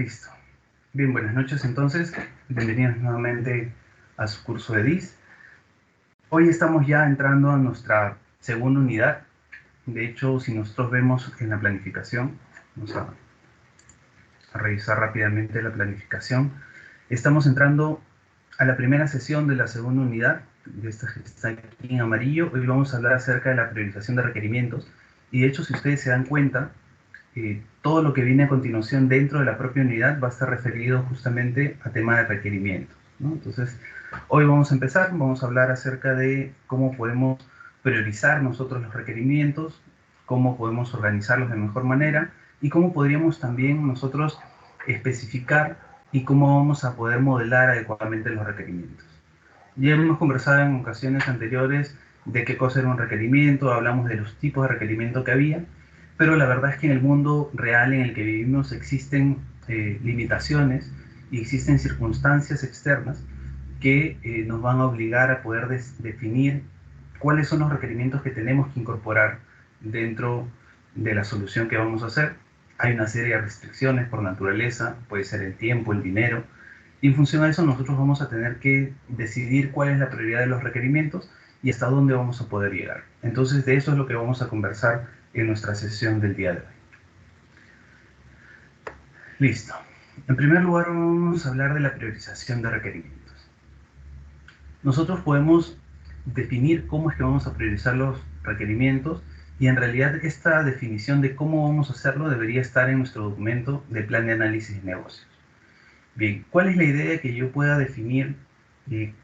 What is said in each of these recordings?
Listo. Bien, buenas noches entonces. Bienvenidos nuevamente a su curso de DIS. Hoy estamos ya entrando a nuestra segunda unidad. De hecho, si nosotros vemos en la planificación, vamos a revisar rápidamente la planificación. Estamos entrando a la primera sesión de la segunda unidad, de esta que está aquí en amarillo. Hoy vamos a hablar acerca de la priorización de requerimientos. Y de hecho, si ustedes se dan cuenta, todo lo que viene a continuación dentro de la propia unidad va a estar referido justamente a tema de requerimientos, ¿no? Entonces, hoy vamos a empezar, vamos a hablar acerca de cómo podemos priorizar nosotros los requerimientos, cómo podemos organizarlos de mejor manera y cómo podríamos también nosotros especificar y cómo vamos a poder modelar adecuadamente los requerimientos. Ya hemos conversado en ocasiones anteriores de qué cosa era un requerimiento, hablamos de los tipos de requerimiento que había, pero la verdad es que en el mundo real en el que vivimos existen limitaciones y existen circunstancias externas que nos van a obligar a poder definir cuáles son los requerimientos que tenemos que incorporar dentro de la solución que vamos a hacer. Hay una serie de restricciones por naturaleza, puede ser el tiempo, el dinero, y en función a eso nosotros vamos a tener que decidir cuál es la prioridad de los requerimientos y hasta dónde vamos a poder llegar. Entonces de eso es lo que vamos a conversar en nuestra sesión del día de hoy. Listo. En primer lugar vamos a hablar de la priorización de requerimientos. Nosotros podemos definir cómo es que vamos a priorizar los requerimientos y en realidad esta definición de cómo vamos a hacerlo debería estar en nuestro documento de plan de análisis de negocios. Bien, ¿cuál es la idea que yo pueda definir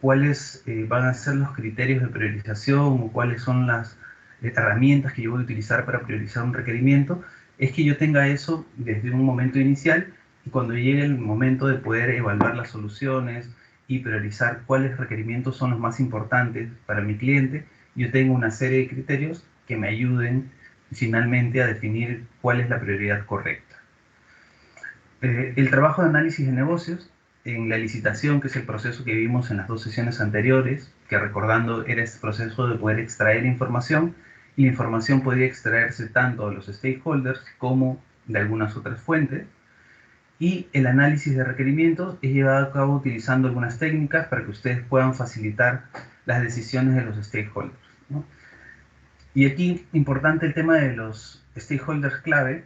cuáles van a ser los criterios de priorización o cuáles son las herramientas que yo voy a utilizar para priorizar un requerimiento? Es que yo tenga eso desde un momento inicial y cuando llegue el momento de poder evaluar las soluciones y priorizar cuáles requerimientos son los más importantes para mi cliente, yo tengo una serie de criterios que me ayuden finalmente a definir cuál es la prioridad correcta. El trabajo de análisis de negocios en la licitación, que es el proceso que vimos en las dos sesiones anteriores, que recordando era este proceso de poder extraer información, y la información podía extraerse tanto de los stakeholders como de algunas otras fuentes, y el análisis de requerimientos es llevado a cabo utilizando algunas técnicas para que ustedes puedan facilitar las decisiones de los stakeholders, ¿no? Y aquí importante el tema de los stakeholders clave,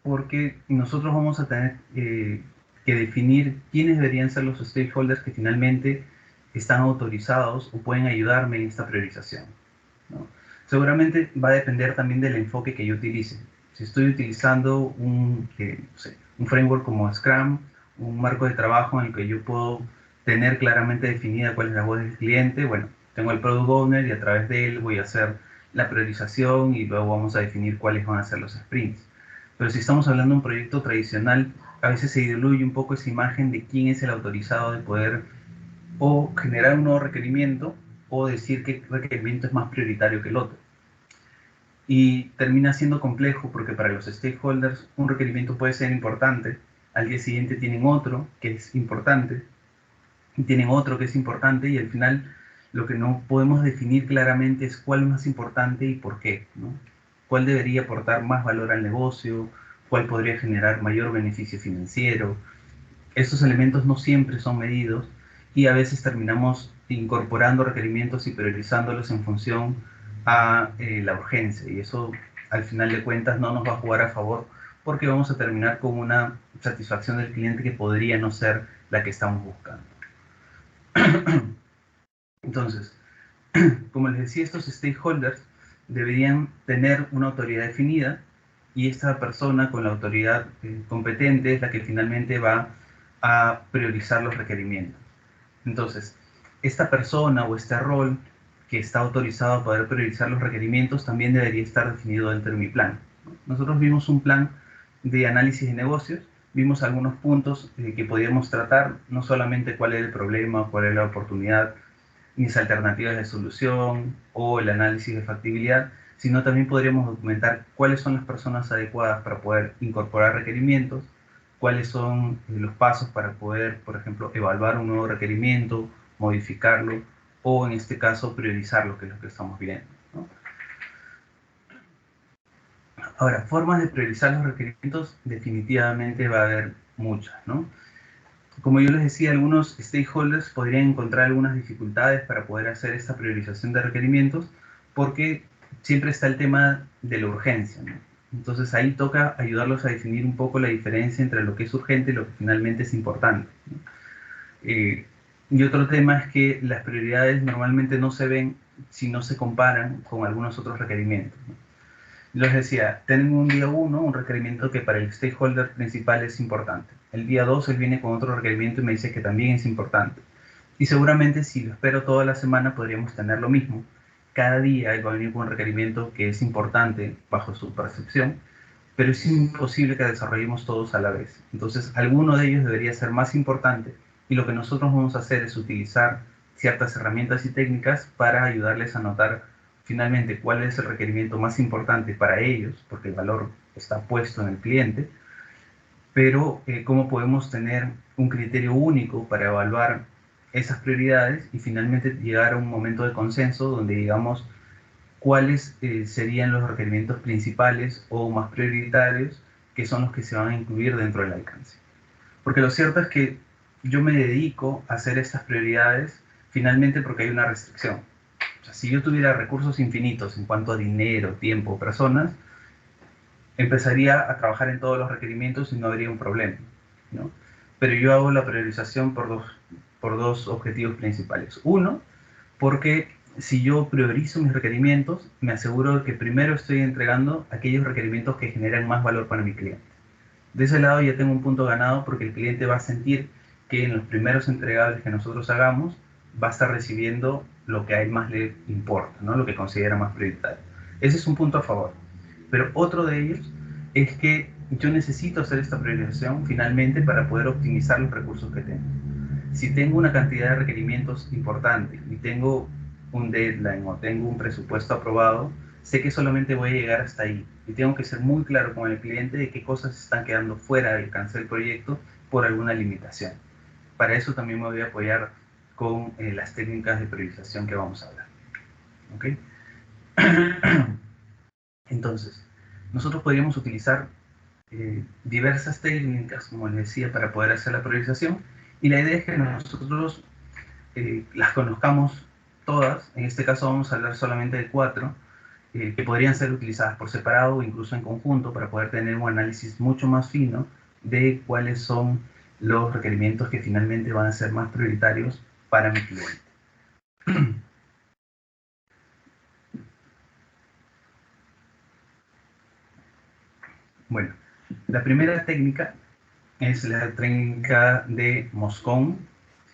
porque nosotros vamos a tener que definir quiénes deberían ser los stakeholders que finalmente están autorizados o pueden ayudarme en esta priorización, ¿no? Seguramente va a depender también del enfoque que yo utilice. Si estoy utilizando no sé, un framework como Scrum, un marco de trabajo en el que yo puedo tener claramente definida cuál es la voz del cliente, bueno, tengo el Product Owner y a través de él voy a hacer la priorización y luego vamos a definir cuáles van a ser los sprints. Pero si estamos hablando de un proyecto tradicional, a veces se diluye un poco esa imagen de quién es el autorizado de poder o generar un nuevo requerimiento o decir qué requerimiento es más prioritario que el otro. Y termina siendo complejo porque para los stakeholders un requerimiento puede ser importante, al día siguiente tienen otro que es importante, y tienen otro que es importante y al final lo que no podemos definir claramente es cuál es más importante y por qué, ¿no? Cuál debería aportar más valor al negocio, cuál podría generar mayor beneficio financiero. Estos elementos no siempre son medidos y a veces terminamos incorporando requerimientos y priorizándolos en función a la urgencia y eso al final de cuentas no nos va a jugar a favor porque vamos a terminar con una satisfacción del cliente que podría no ser la que estamos buscando. Entonces, como les decía, estos stakeholders deberían tener una autoridad definida y esta persona con la autoridad competente es la que finalmente va a priorizar los requerimientos. Entonces, esta persona o este rol que está autorizado a poder priorizar los requerimientos también debería estar definido dentro de mi plan. Nosotros vimos un plan de análisis de negocios, vimos algunos puntos que podíamos tratar, no solamente cuál era el problema, cuál era la oportunidad, mis alternativas de solución o el análisis de factibilidad, sino también podríamos documentar cuáles son las personas adecuadas para poder incorporar requerimientos, cuáles son los pasos para poder, por ejemplo, evaluar un nuevo requerimiento, modificarlo o en este caso priorizarlo, que es lo que estamos viendo, ¿no? Ahora, formas de priorizar los requerimientos, definitivamente va a haber muchas, ¿no? Como yo les decía, algunos stakeholders podrían encontrar algunas dificultades para poder hacer esta priorización de requerimientos porque siempre está el tema de la urgencia, ¿no? Entonces ahí toca ayudarlos a definir un poco la diferencia entre lo que es urgente y lo que finalmente es importante, ¿no? Y otro tema es que las prioridades normalmente no se ven si no se comparan con algunos otros requerimientos, ¿no? Les decía, tengo un día uno, un requerimiento que para el stakeholder principal es importante. El día 2 él viene con otro requerimiento y me dice que también es importante. Y seguramente si lo espero toda la semana podríamos tener lo mismo. Cada día él va a venir con un requerimiento que es importante bajo su percepción, pero es imposible que desarrollemos todos a la vez. Entonces, alguno de ellos debería ser más importante y lo que nosotros vamos a hacer es utilizar ciertas herramientas y técnicas para ayudarles a notar finalmente cuál es el requerimiento más importante para ellos, porque el valor está puesto en el cliente, pero cómo podemos tener un criterio único para evaluar esas prioridades y finalmente llegar a un momento de consenso donde digamos cuáles serían los requerimientos principales o más prioritarios que son los que se van a incluir dentro del alcance. Porque lo cierto es que yo me dedico a hacer estas prioridades finalmente porque hay una restricción. O sea, si yo tuviera recursos infinitos en cuanto a dinero, tiempo, personas, empezaría a trabajar en todos los requerimientos y no habría un problema, ¿no? Pero yo hago la priorización por dos objetivos principales. Uno, porque si yo priorizo mis requerimientos, me aseguro de que primero estoy entregando aquellos requerimientos que generan más valor para mi cliente. De ese lado ya tengo un punto ganado porque el cliente va a sentir que en los primeros entregables que nosotros hagamos va a estar recibiendo lo que a él más le importa, ¿no? Lo que considera más prioritario. Ese es un punto a favor. Pero otro de ellos es que yo necesito hacer esta priorización finalmente para poder optimizar los recursos que tengo. Si tengo una cantidad de requerimientos importante y tengo un deadline o tengo un presupuesto aprobado, sé que solamente voy a llegar hasta ahí y tengo que ser muy claro con el cliente de qué cosas están quedando fuera del alcance del proyecto por alguna limitación. Para eso también me voy a apoyar con las técnicas de priorización que vamos a hablar. ¿Okay? Entonces, nosotros podríamos utilizar diversas técnicas, como les decía, para poder hacer la priorización y la idea es que nosotros las conozcamos todas. En este caso vamos a hablar solamente de 4 que podrían ser utilizadas por separado o incluso en conjunto para poder tener un análisis mucho más fino de cuáles son los requerimientos que finalmente van a ser más prioritarios para mi cliente. Bueno, la primera técnica es la técnica de Moscone.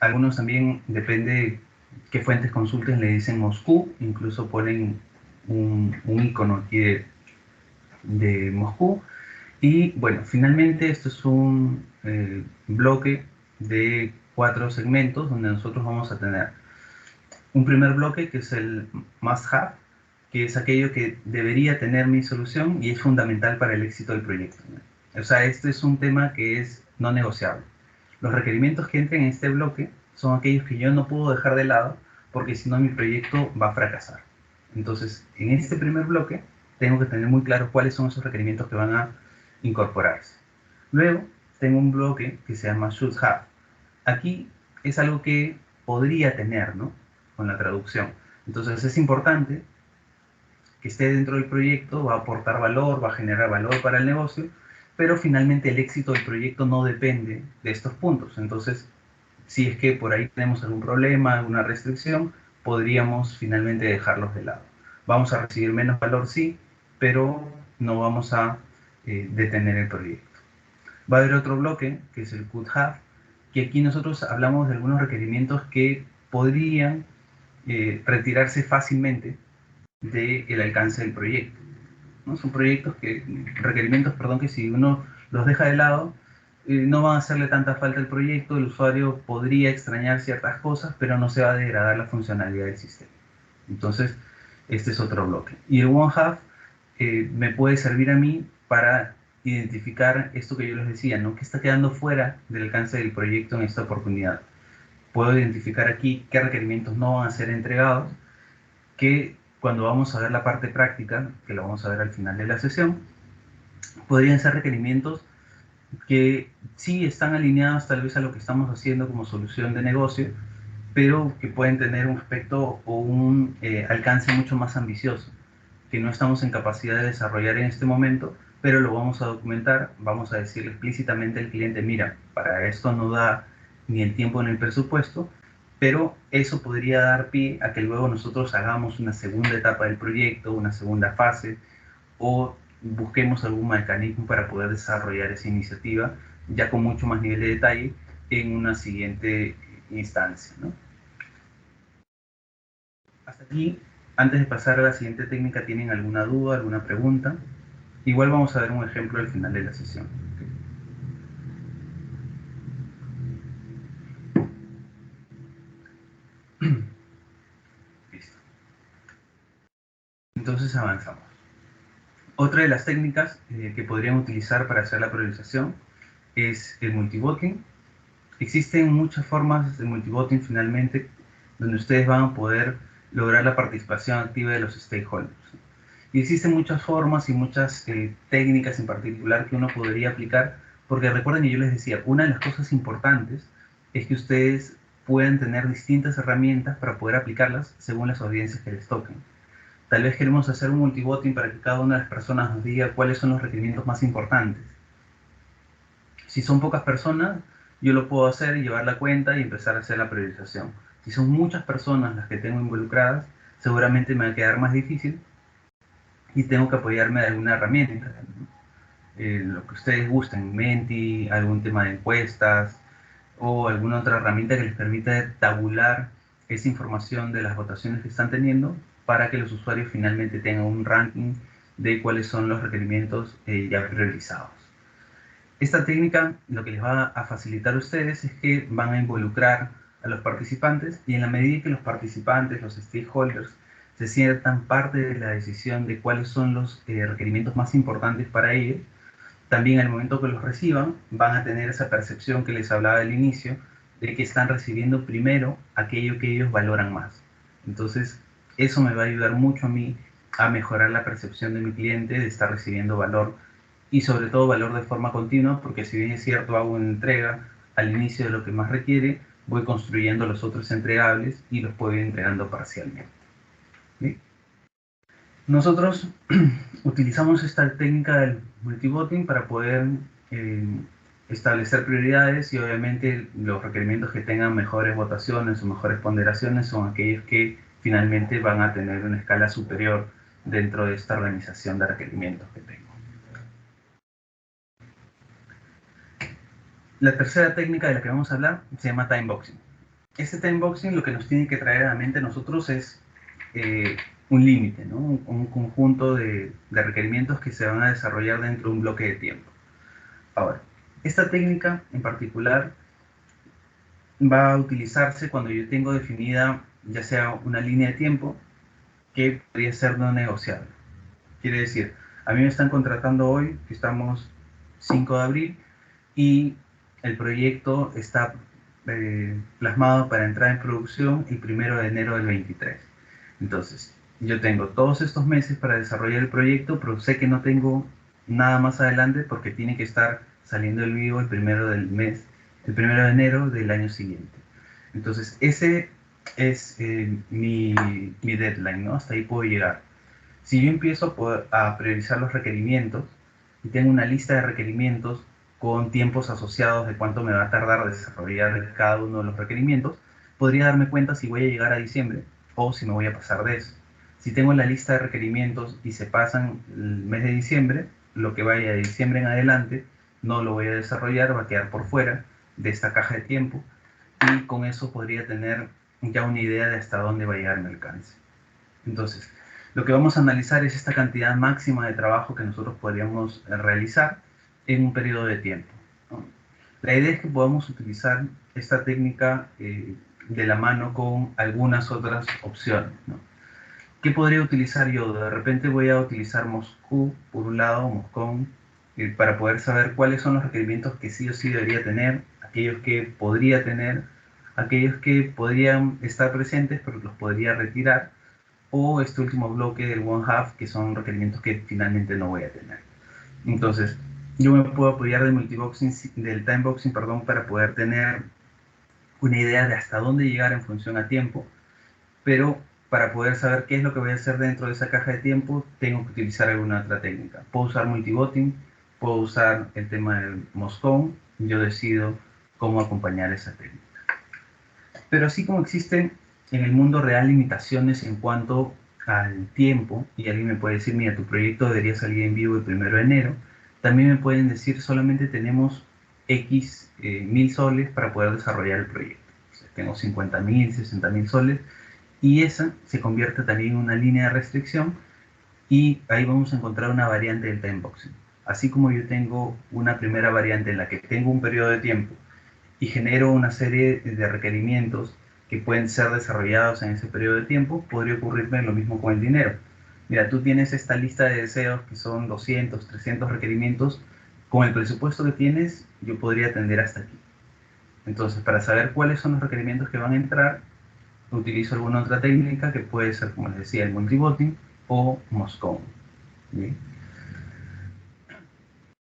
Algunos también, depende qué fuentes consulten, le dicen Moscú, incluso ponen un icono aquí de Moscú. Y bueno, finalmente esto es un bloque de 4 segmentos donde nosotros vamos a tener un primer bloque que es el must have, que es aquello que debería tener mi solución y es fundamental para el éxito del proyecto, ¿no? O sea, este es un tema que es no negociable. Los requerimientos que entren en este bloque son aquellos que yo no puedo dejar de lado porque si no mi proyecto va a fracasar. Entonces, en este primer bloque tengo que tener muy claro cuáles son esos requerimientos que van a incorporarse. Luego, tengo un bloque que se llama should have. Aquí es algo que podría tener, ¿no? Con la traducción. Entonces, es importante que esté dentro del proyecto, va a aportar valor, va a generar valor para el negocio, pero finalmente el éxito del proyecto no depende de estos puntos. Entonces, si es que por ahí tenemos algún problema, alguna restricción, podríamos finalmente dejarlos de lado. Vamos a recibir menos valor, sí, pero no vamos a detener el proyecto. Va a haber otro bloque, que es el could have, que aquí nosotros hablamos de algunos requerimientos que podrían retirarse fácilmente del alcance del proyecto, ¿no? Son requerimientos, perdón, que si uno los deja de lado, no van a hacerle tanta falta al proyecto, el usuario podría extrañar ciertas cosas, pero no se va a degradar la funcionalidad del sistema. Entonces, este es otro bloque. Y el one have me puede servir a mí para identificar esto que yo les decía, ¿no? Que está quedando fuera del alcance del proyecto en esta oportunidad. Puedo identificar aquí qué requerimientos no van a ser entregados, que cuando vamos a ver la parte práctica, que lo vamos a ver al final de la sesión, podrían ser requerimientos que sí están alineados tal vez a lo que estamos haciendo como solución de negocio, pero que pueden tener un aspecto o un alcance mucho más ambicioso, que no estamos en capacidad de desarrollar en este momento, pero lo vamos a documentar, vamos a decirle explícitamente al cliente, mira, para esto no da ni el tiempo ni el presupuesto, pero eso podría dar pie a que luego nosotros hagamos una segunda etapa del proyecto, una segunda fase, o busquemos algún mecanismo para poder desarrollar esa iniciativa ya con mucho más nivel de detalle en una siguiente instancia, ¿no? Hasta aquí, antes de pasar a la siguiente técnica, ¿tienen alguna duda, alguna pregunta? Igual vamos a ver un ejemplo al final de la sesión. Listo. Entonces avanzamos. Otra de las técnicas que podrían utilizar para hacer la priorización es el multivoting. Existen muchas formas de multivoting finalmente donde ustedes van a poder lograr la participación activa de los stakeholders. Y existen muchas formas y muchas técnicas en particular que uno podría aplicar, porque recuerden que yo les decía, una de las cosas importantes es que ustedes puedan tener distintas herramientas para poder aplicarlas según las audiencias que les toquen. Tal vez queremos hacer un multivoting para que cada una de las personas nos diga cuáles son los requerimientos más importantes. Si son pocas personas, yo lo puedo hacer y llevar la cuenta y empezar a hacer la priorización. Si son muchas personas las que tengo involucradas, seguramente me va a quedar más difícil y tengo que apoyarme de alguna herramienta, ¿no? Lo que ustedes gusten, Menti, algún tema de encuestas o alguna otra herramienta que les permita tabular esa información de las votaciones que están teniendo para que los usuarios finalmente tengan un ranking de cuáles son los requerimientos ya priorizados. Esta técnica lo que les va a facilitar a ustedes es que van a involucrar a los participantes y en la medida que los participantes, los stakeholders, se sientan parte de la decisión de cuáles son los requerimientos más importantes para ellos, también al momento que los reciban van a tener esa percepción que les hablaba al inicio de que están recibiendo primero aquello que ellos valoran más. Entonces, eso me va a ayudar mucho a mí a mejorar la percepción de mi cliente de estar recibiendo valor y sobre todo valor de forma continua, porque si bien es cierto, hago una entrega al inicio de lo que más requiere, voy construyendo los otros entregables y los puedo ir entregando parcialmente. ¿Sí? Nosotros utilizamos esta técnica del multivoting para poder eh, establecer prioridades y obviamente los requerimientos que tengan mejores votaciones o mejores ponderaciones son aquellos que finalmente van a tener una escala superior dentro de esta organización de requerimientos que tengo. La tercera técnica de la que vamos a hablar se llama timeboxing. Este timeboxing lo que nos tiene que traer a la mente a nosotros es un límite, ¿no? Un conjunto de requerimientos que se van a desarrollar dentro de un bloque de tiempo. Ahora, esta técnica en particular va a utilizarse cuando yo tengo definida ya sea una línea de tiempo que podría ser no negociable. Quiere decir, a mí me están contratando hoy, que estamos 5 de abril, y el proyecto está plasmado para entrar en producción el 1 de enero del 23. Entonces, yo tengo todos estos meses para desarrollar el proyecto, pero sé que no tengo nada más adelante porque tiene que estar saliendo el vivo el 1 del mes, el 1 de enero del año siguiente. Entonces, ese es mi deadline, ¿no? Hasta ahí puedo llegar. Si yo empiezo a priorizar los requerimientos y tengo una lista de requerimientos con tiempos asociados de cuánto me va a tardar desarrollar cada uno de los requerimientos, podría darme cuenta si voy a llegar a diciembre o si me voy a pasar de eso. Si tengo la lista de requerimientos y se pasan el mes de diciembre, lo que vaya de diciembre en adelante no lo voy a desarrollar, va a quedar por fuera de esta caja de tiempo y con eso podría tener ya una idea de hasta dónde va a llegar mi alcance. Entonces, lo que vamos a analizar es esta cantidad máxima de trabajo que nosotros podríamos realizar en un periodo de tiempo, ¿no? La idea es que podamos utilizar esta técnica de la mano con algunas otras opciones, ¿no? ¿Qué podría utilizar yo? De repente voy a utilizar Moscú, por un lado, Moscón, para poder saber cuáles son los requerimientos que sí o sí debería tener, aquellos que podría tener, aquellos que podrían estar presentes pero los podría retirar, o este último bloque del one half, que son requerimientos que finalmente no voy a tener. Entonces, yo me puedo apoyar del multiboxing, del timeboxing, perdón, para poder tener una idea de hasta dónde llegar en función a tiempo, pero para poder saber qué es lo que voy a hacer dentro de esa caja de tiempo, tengo que utilizar alguna otra técnica. Puedo usar multibotting, puedo usar el tema del Moscone, yo decido cómo acompañar esa técnica. Pero así como existen en el mundo real limitaciones en cuanto al tiempo, y alguien me puede decir, mira, tu proyecto debería salir en vivo el 1 de enero, también me pueden decir, solamente tenemos X mil soles para poder desarrollar el proyecto. O sea, tengo 50.000, 60.000 soles, y esa se convierte también en una línea de restricción, y ahí vamos a encontrar una variante del timeboxing. Así como yo tengo una primera variante en la que tengo un periodo de tiempo y genero una serie de requerimientos que pueden ser desarrollados en ese periodo de tiempo, podría ocurrirme lo mismo con el dinero. Mira, tú tienes esta lista de deseos que son 200, 300 requerimientos. Con el presupuesto que tienes, yo podría atender hasta aquí. Entonces, para saber cuáles son los requerimientos que van a entrar, utilizo alguna otra técnica que puede ser, como les decía, el multibotting o Moscone. ¿Bien?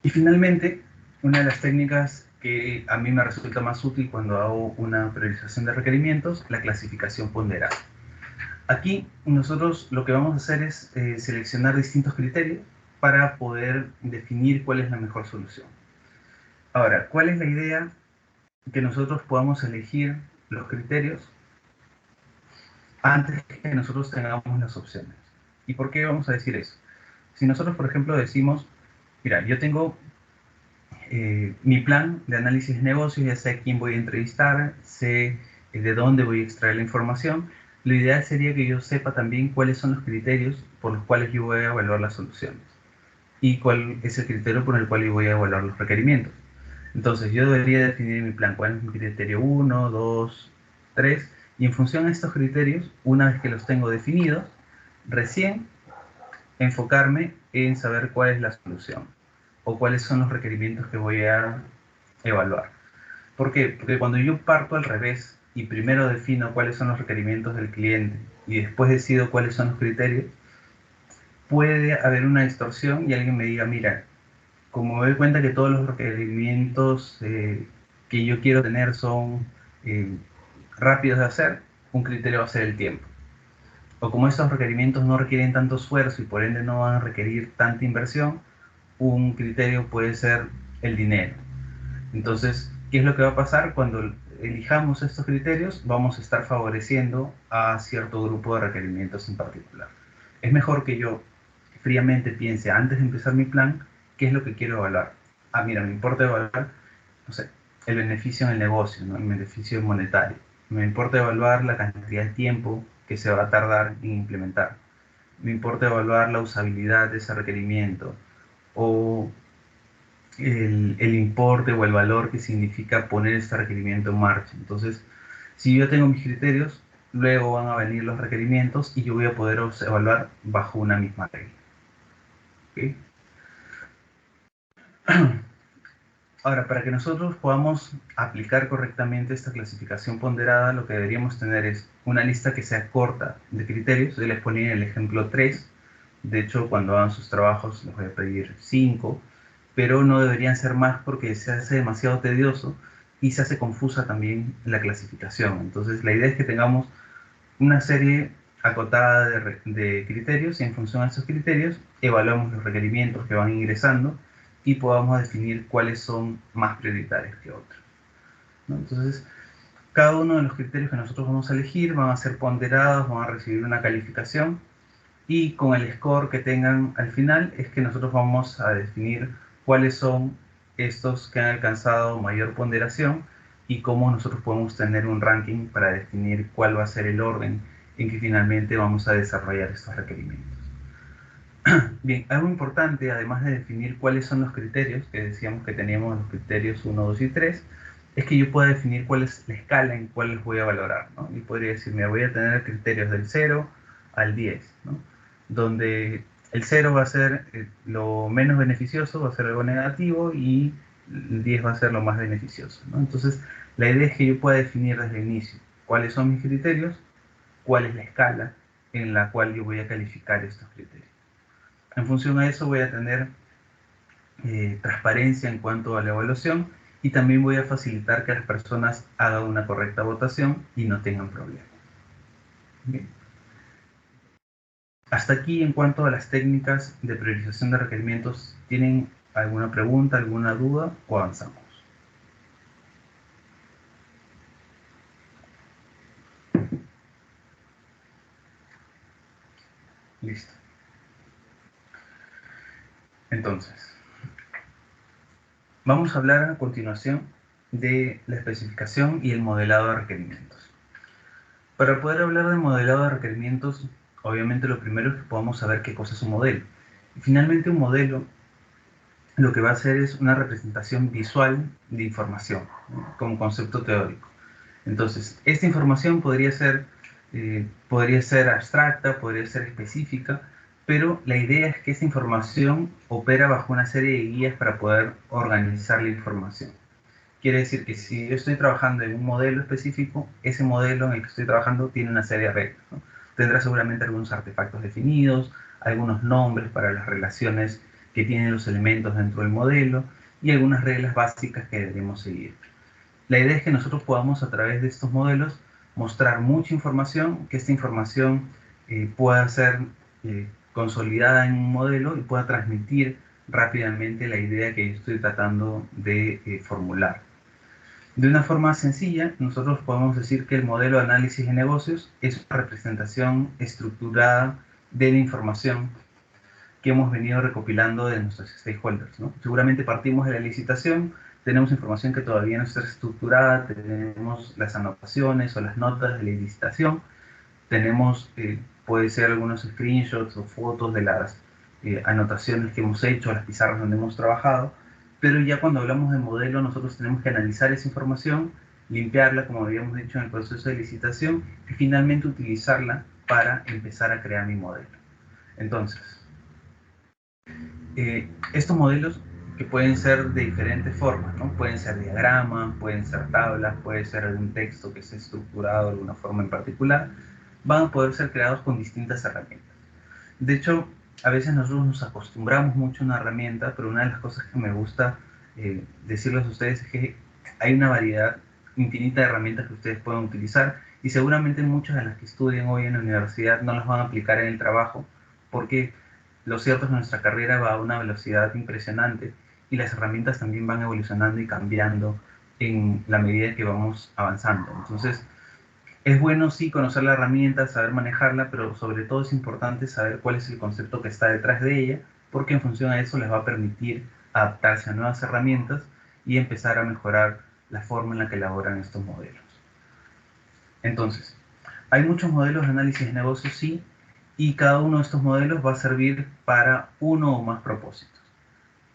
Y finalmente, una de las técnicas que a mí me resulta más útil cuando hago una priorización de requerimientos, la clasificación ponderada. Aquí nosotros lo que vamos a hacer es seleccionar distintos criterios para poder definir cuál es la mejor solución. Ahora, ¿cuál es la idea? Que nosotros podamos elegir los criterios antes que nosotros tengamos las opciones. ¿Y por qué vamos a decir eso? Si nosotros, por ejemplo, decimos, mira, yo tengo mi plan de análisis de negocios, ya sé a quién voy a entrevistar, sé de dónde voy a extraer la información, lo ideal sería que yo sepa también cuáles son los criterios por los cuales yo voy a evaluar las soluciones y cuál es el criterio por el cual yo voy a evaluar los requerimientos. Entonces yo debería definir mi plan, cuál es mi criterio 1, 2, 3, y en función a estos criterios, una vez que los tengo definidos, recién enfocarme en saber cuál es la solución o cuáles son los requerimientos que voy a evaluar. ¿Por qué? Porque cuando yo parto al revés y primero defino cuáles son los requerimientos del cliente y después decido cuáles son los criterios, puede haber una distorsión y alguien me diga, mira, como me doy cuenta que todos los requerimientos que yo quiero tener son eh, rápidos de hacer, un criterio va a ser el tiempo. O como estos requerimientos no requieren tanto esfuerzo y por ende no van a requerir tanta inversión, un criterio puede ser el dinero. Entonces, ¿qué es lo que va a pasar? Cuando elijamos estos criterios, vamos a estar favoreciendo a cierto grupo de requerimientos en particular. Es mejor que yo fríamente piense antes de empezar mi plan, ¿qué es lo que quiero evaluar? Ah, mira, me importa evaluar, no sé, el beneficio en el negocio, ¿no? El beneficio monetario. Me importa evaluar la cantidad de tiempo que se va a tardar en implementar. Me importa evaluar la usabilidad de ese requerimiento o el importe o el valor que significa poner este requerimiento en marcha. Entonces, si yo tengo mis criterios, luego van a venir los requerimientos y yo voy a poder evaluar bajo una misma regla. ¿Okay? Ahora, para que nosotros podamos aplicar correctamente esta clasificación ponderada, lo que deberíamos tener es una lista que sea corta de criterios. Yo les ponía el ejemplo 3. De hecho, cuando hagan sus trabajos les voy a pedir 5, pero no deberían ser más porque se hace demasiado tedioso y se hace confusa también la clasificación. Entonces, la idea es que tengamos una serie acotada de criterios y en función a esos criterios evaluamos los requerimientos que van ingresando y podamos definir cuáles son más prioritarios que otros, ¿no? Entonces, cada uno de los criterios que nosotros vamos a elegir van a ser ponderados, van a recibir una calificación y con el score que tengan al final es que nosotros vamos a definir cuáles son estos que han alcanzado mayor ponderación y cómo nosotros podemos tener un ranking para definir cuál va a ser el orden en que finalmente vamos a desarrollar estos requerimientos. Bien, algo importante, además de definir cuáles son los criterios, que decíamos que teníamos los criterios 1, 2 y 3, es que yo pueda definir cuál es la escala en cuál les voy a valorar, ¿no? Y podría decir, me voy a tener criterios del 0 al 10, ¿no? Donde el 0 va a ser lo menos beneficioso, va a ser algo negativo, y el 10 va a ser lo más beneficioso, ¿no? Entonces, la idea es que yo pueda definir desde el inicio cuáles son mis criterios, cuál es la escala en la cual yo voy a calificar estos criterios. En función a eso voy a tener transparencia en cuanto a la evaluación, y también voy a facilitar que las personas hagan una correcta votación y no tengan problemas. Bien. Hasta aquí en cuanto a las técnicas de priorización de requerimientos. ¿Tienen alguna pregunta, alguna duda o avanzamos? Listo. Entonces, vamos a hablar a continuación de la especificación y el modelado de requerimientos. Para poder hablar de modelado de requerimientos, obviamente lo primero es que podamos saber qué cosa es un modelo. Y finalmente un modelo lo que va a hacer es una representación visual de información, ¿no?, como concepto teórico. Entonces, esta información podría ser abstracta, podría ser específica, pero la idea es que esta información opera bajo una serie de guías para poder organizar la información. Quiere decir que si yo estoy trabajando en un modelo específico, ese modelo en el que estoy trabajando tiene una serie de reglas, ¿no? Tendrá seguramente algunos artefactos definidos, algunos nombres para las relaciones que tienen los elementos dentro del modelo y algunas reglas básicas que debemos seguir. La idea es que nosotros podamos, a través de estos modelos, mostrar mucha información, que esta información pueda ser consolidada en un modelo y pueda transmitir rápidamente la idea que yo estoy tratando de formular. De una forma sencilla, nosotros podemos decir que el modelo de análisis de negocios es una representación estructurada de la información que hemos venido recopilando de nuestros stakeholders, ¿no? Seguramente partimos de la licitación, tenemos información que todavía no está estructurada, tenemos las anotaciones o las notas de la licitación, tenemos, puede ser algunos screenshots o fotos de las anotaciones que hemos hecho, las pizarras donde hemos trabajado, pero ya cuando hablamos de modelo nosotros tenemos que analizar esa información, limpiarla como habíamos dicho en el proceso de licitación y finalmente utilizarla para empezar a crear mi modelo. Entonces, estos modelos que pueden ser de diferentes formas, ¿no? Pueden ser diagramas, pueden ser tablas, puede ser algún texto que esté estructurado de alguna forma en particular, van a poder ser creados con distintas herramientas. De hecho, a veces nosotros nos acostumbramos mucho a una herramienta, pero una de las cosas que me gusta decirles a ustedes es que hay una variedad infinita de herramientas que ustedes pueden utilizar y seguramente muchas de las que estudian hoy en la universidad no las van a aplicar en el trabajo porque lo cierto es que nuestra carrera va a una velocidad impresionante y las herramientas también van evolucionando y cambiando en la medida que vamos avanzando. Entonces, es bueno sí conocer la herramienta, saber manejarla, pero sobre todo es importante saber cuál es el concepto que está detrás de ella, porque en función a eso les va a permitir adaptarse a nuevas herramientas y empezar a mejorar la forma en la que elaboran estos modelos. Entonces, hay muchos modelos de análisis de negocios, sí, y cada uno de estos modelos va a servir para uno o más propósitos.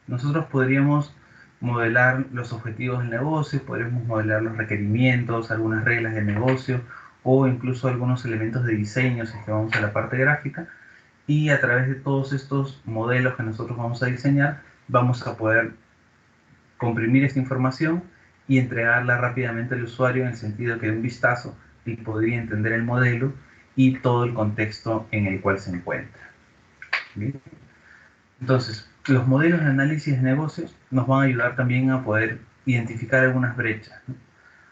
Nosotros podríamos modelar los objetivos del negocio, podríamos modelar los requerimientos, algunas reglas del negocio o incluso algunos elementos de diseño si es que vamos a la parte gráfica, y a través de todos estos modelos que nosotros vamos a diseñar vamos a poder comprimir esta información y entregarla rápidamente al usuario en el sentido que de un vistazo y podría entender el modelo y todo el contexto en el cual se encuentra. ¿Bien? Entonces, los modelos de análisis de negocios nos van a ayudar también a poder identificar algunas brechas, ¿no?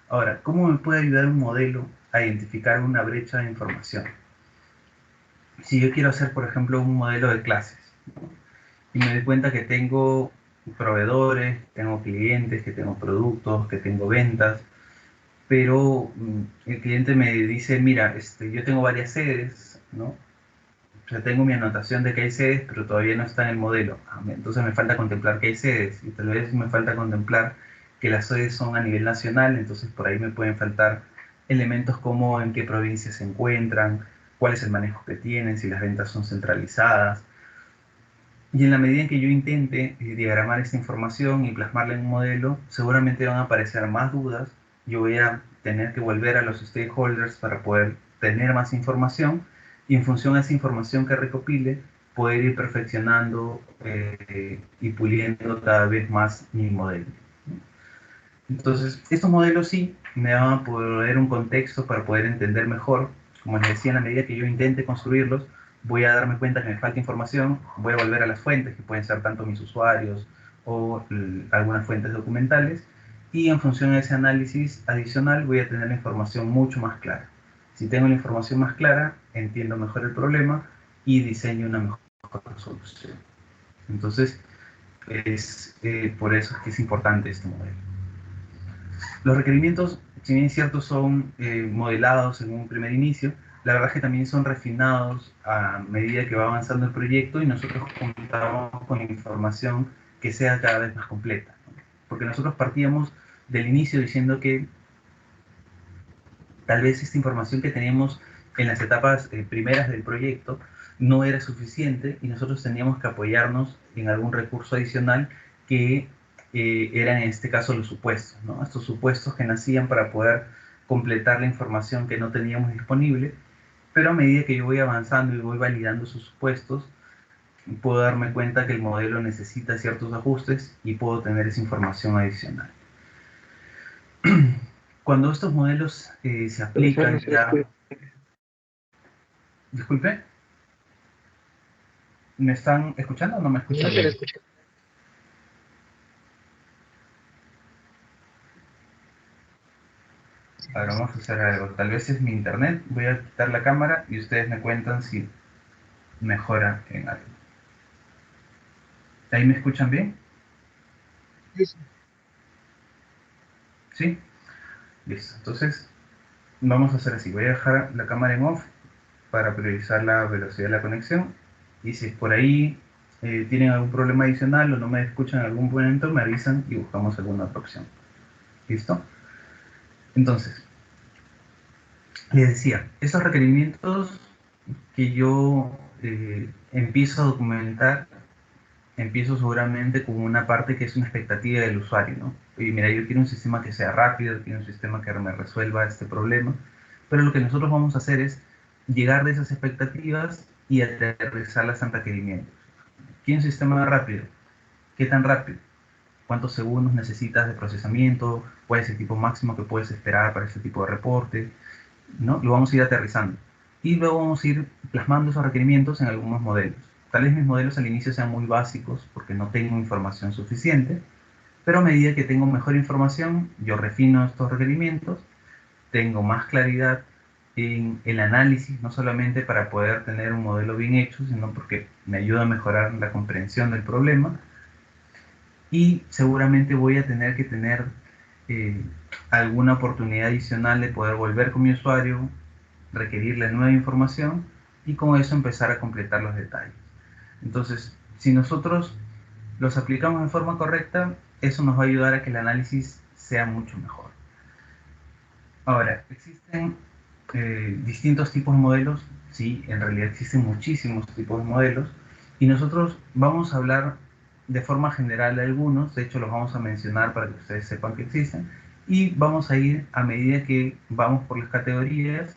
Ahora, ¿cómo me puede ayudar un modelo a identificar una brecha de información? Si yo quiero hacer, por ejemplo, un modelo de clases, ¿no?, y me doy cuenta que tengo proveedores, tengo clientes, que tengo productos, que tengo ventas, pero el cliente me dice, mira, yo tengo varias sedes, ¿no? O sea, tengo mi anotación de que hay sedes, pero todavía no está en el modelo. Entonces me falta contemplar que hay sedes, y tal vez me falta contemplar que las sedes son a nivel nacional, entonces por ahí me pueden faltar elementos como en qué provincias se encuentran, cuál es el manejo que tienen, si las ventas son centralizadas. Y en la medida en que yo intente diagramar esta información y plasmarla en un modelo, seguramente van a aparecer más dudas. Yo voy a tener que volver a los stakeholders para poder tener más información y en función a esa información que recopile, poder ir perfeccionando y puliendo cada vez más mi modelo. Entonces, estos modelos sí me van a poder un contexto para poder entender mejor. Como les decía, en la medida que yo intente construirlos, voy a darme cuenta que me falta información, voy a volver a las fuentes, que pueden ser tanto mis usuarios o algunas fuentes documentales, y en función de ese análisis adicional voy a tener la información mucho más clara. Si tengo la información más clara, entiendo mejor el problema y diseño una mejor solución. Entonces, es por eso es que es importante este modelo. Los requerimientos, si bien es cierto, son modelados en un primer inicio, la verdad es que también son refinados a medida que va avanzando el proyecto y nosotros contamos con información que sea cada vez más completa, ¿no? Porque nosotros partíamos del inicio diciendo que tal vez esta información que teníamos en las etapas primeras del proyecto no era suficiente y nosotros teníamos que apoyarnos en algún recurso adicional que eran en este caso los supuestos, ¿no? Estos supuestos que nacían para poder completar la información que no teníamos disponible, pero a medida que yo voy avanzando y voy validando esos supuestos, puedo darme cuenta que el modelo necesita ciertos ajustes y puedo tener esa información adicional. Cuando estos modelos se Profesor, no aplican se le ya... escucha. Disculpe, ¿me están escuchando o no me escuchan No se le bien? escucha. Ahora vamos a hacer algo. Tal vez es mi internet. Voy a quitar la cámara y ustedes me cuentan si mejora en algo. ¿Ahí me escuchan bien? Sí, sí. ¿Sí? Listo. Entonces, vamos a hacer así. Voy a dejar la cámara en off para priorizar la velocidad de la conexión. Y si por ahí tienen algún problema adicional o no me escuchan en algún momento, me avisan y buscamos alguna otra opción. ¿Listo? Entonces, les decía, estos requerimientos que yo empiezo a documentar, empiezo seguramente con una parte que es una expectativa del usuario, ¿no? Y mira, yo quiero un sistema que sea rápido, quiero un sistema que me resuelva este problema, pero lo que nosotros vamos a hacer es llegar de esas expectativas y aterrizarlas en requerimientos. ¿Quiero un sistema rápido? ¿Qué tan rápido? ¿Cuántos segundos necesitas de procesamiento? ¿Cuál es el tiempo máximo que puedes esperar para este tipo de reporte? ¿No? Lo vamos a ir aterrizando. Y luego vamos a ir plasmando esos requerimientos en algunos modelos. Tal vez mis modelos al inicio sean muy básicos porque no tengo información suficiente, pero a medida que tengo mejor información, yo refino estos requerimientos, tengo más claridad en el análisis, no solamente para poder tener un modelo bien hecho, sino porque me ayuda a mejorar la comprensión del problema y seguramente voy a tener que tener eh, alguna oportunidad adicional de poder volver con mi usuario, requerirle nueva información y con eso empezar a completar los detalles. Entonces, si nosotros los aplicamos de forma correcta, eso nos va a ayudar a que el análisis sea mucho mejor. Ahora, ¿existen distintos tipos de modelos? Sí, en realidad existen muchísimos tipos de modelos y nosotros vamos a hablar de forma general de algunos, de hecho los vamos a mencionar para que ustedes sepan que existen y vamos a ir a medida que vamos por las categorías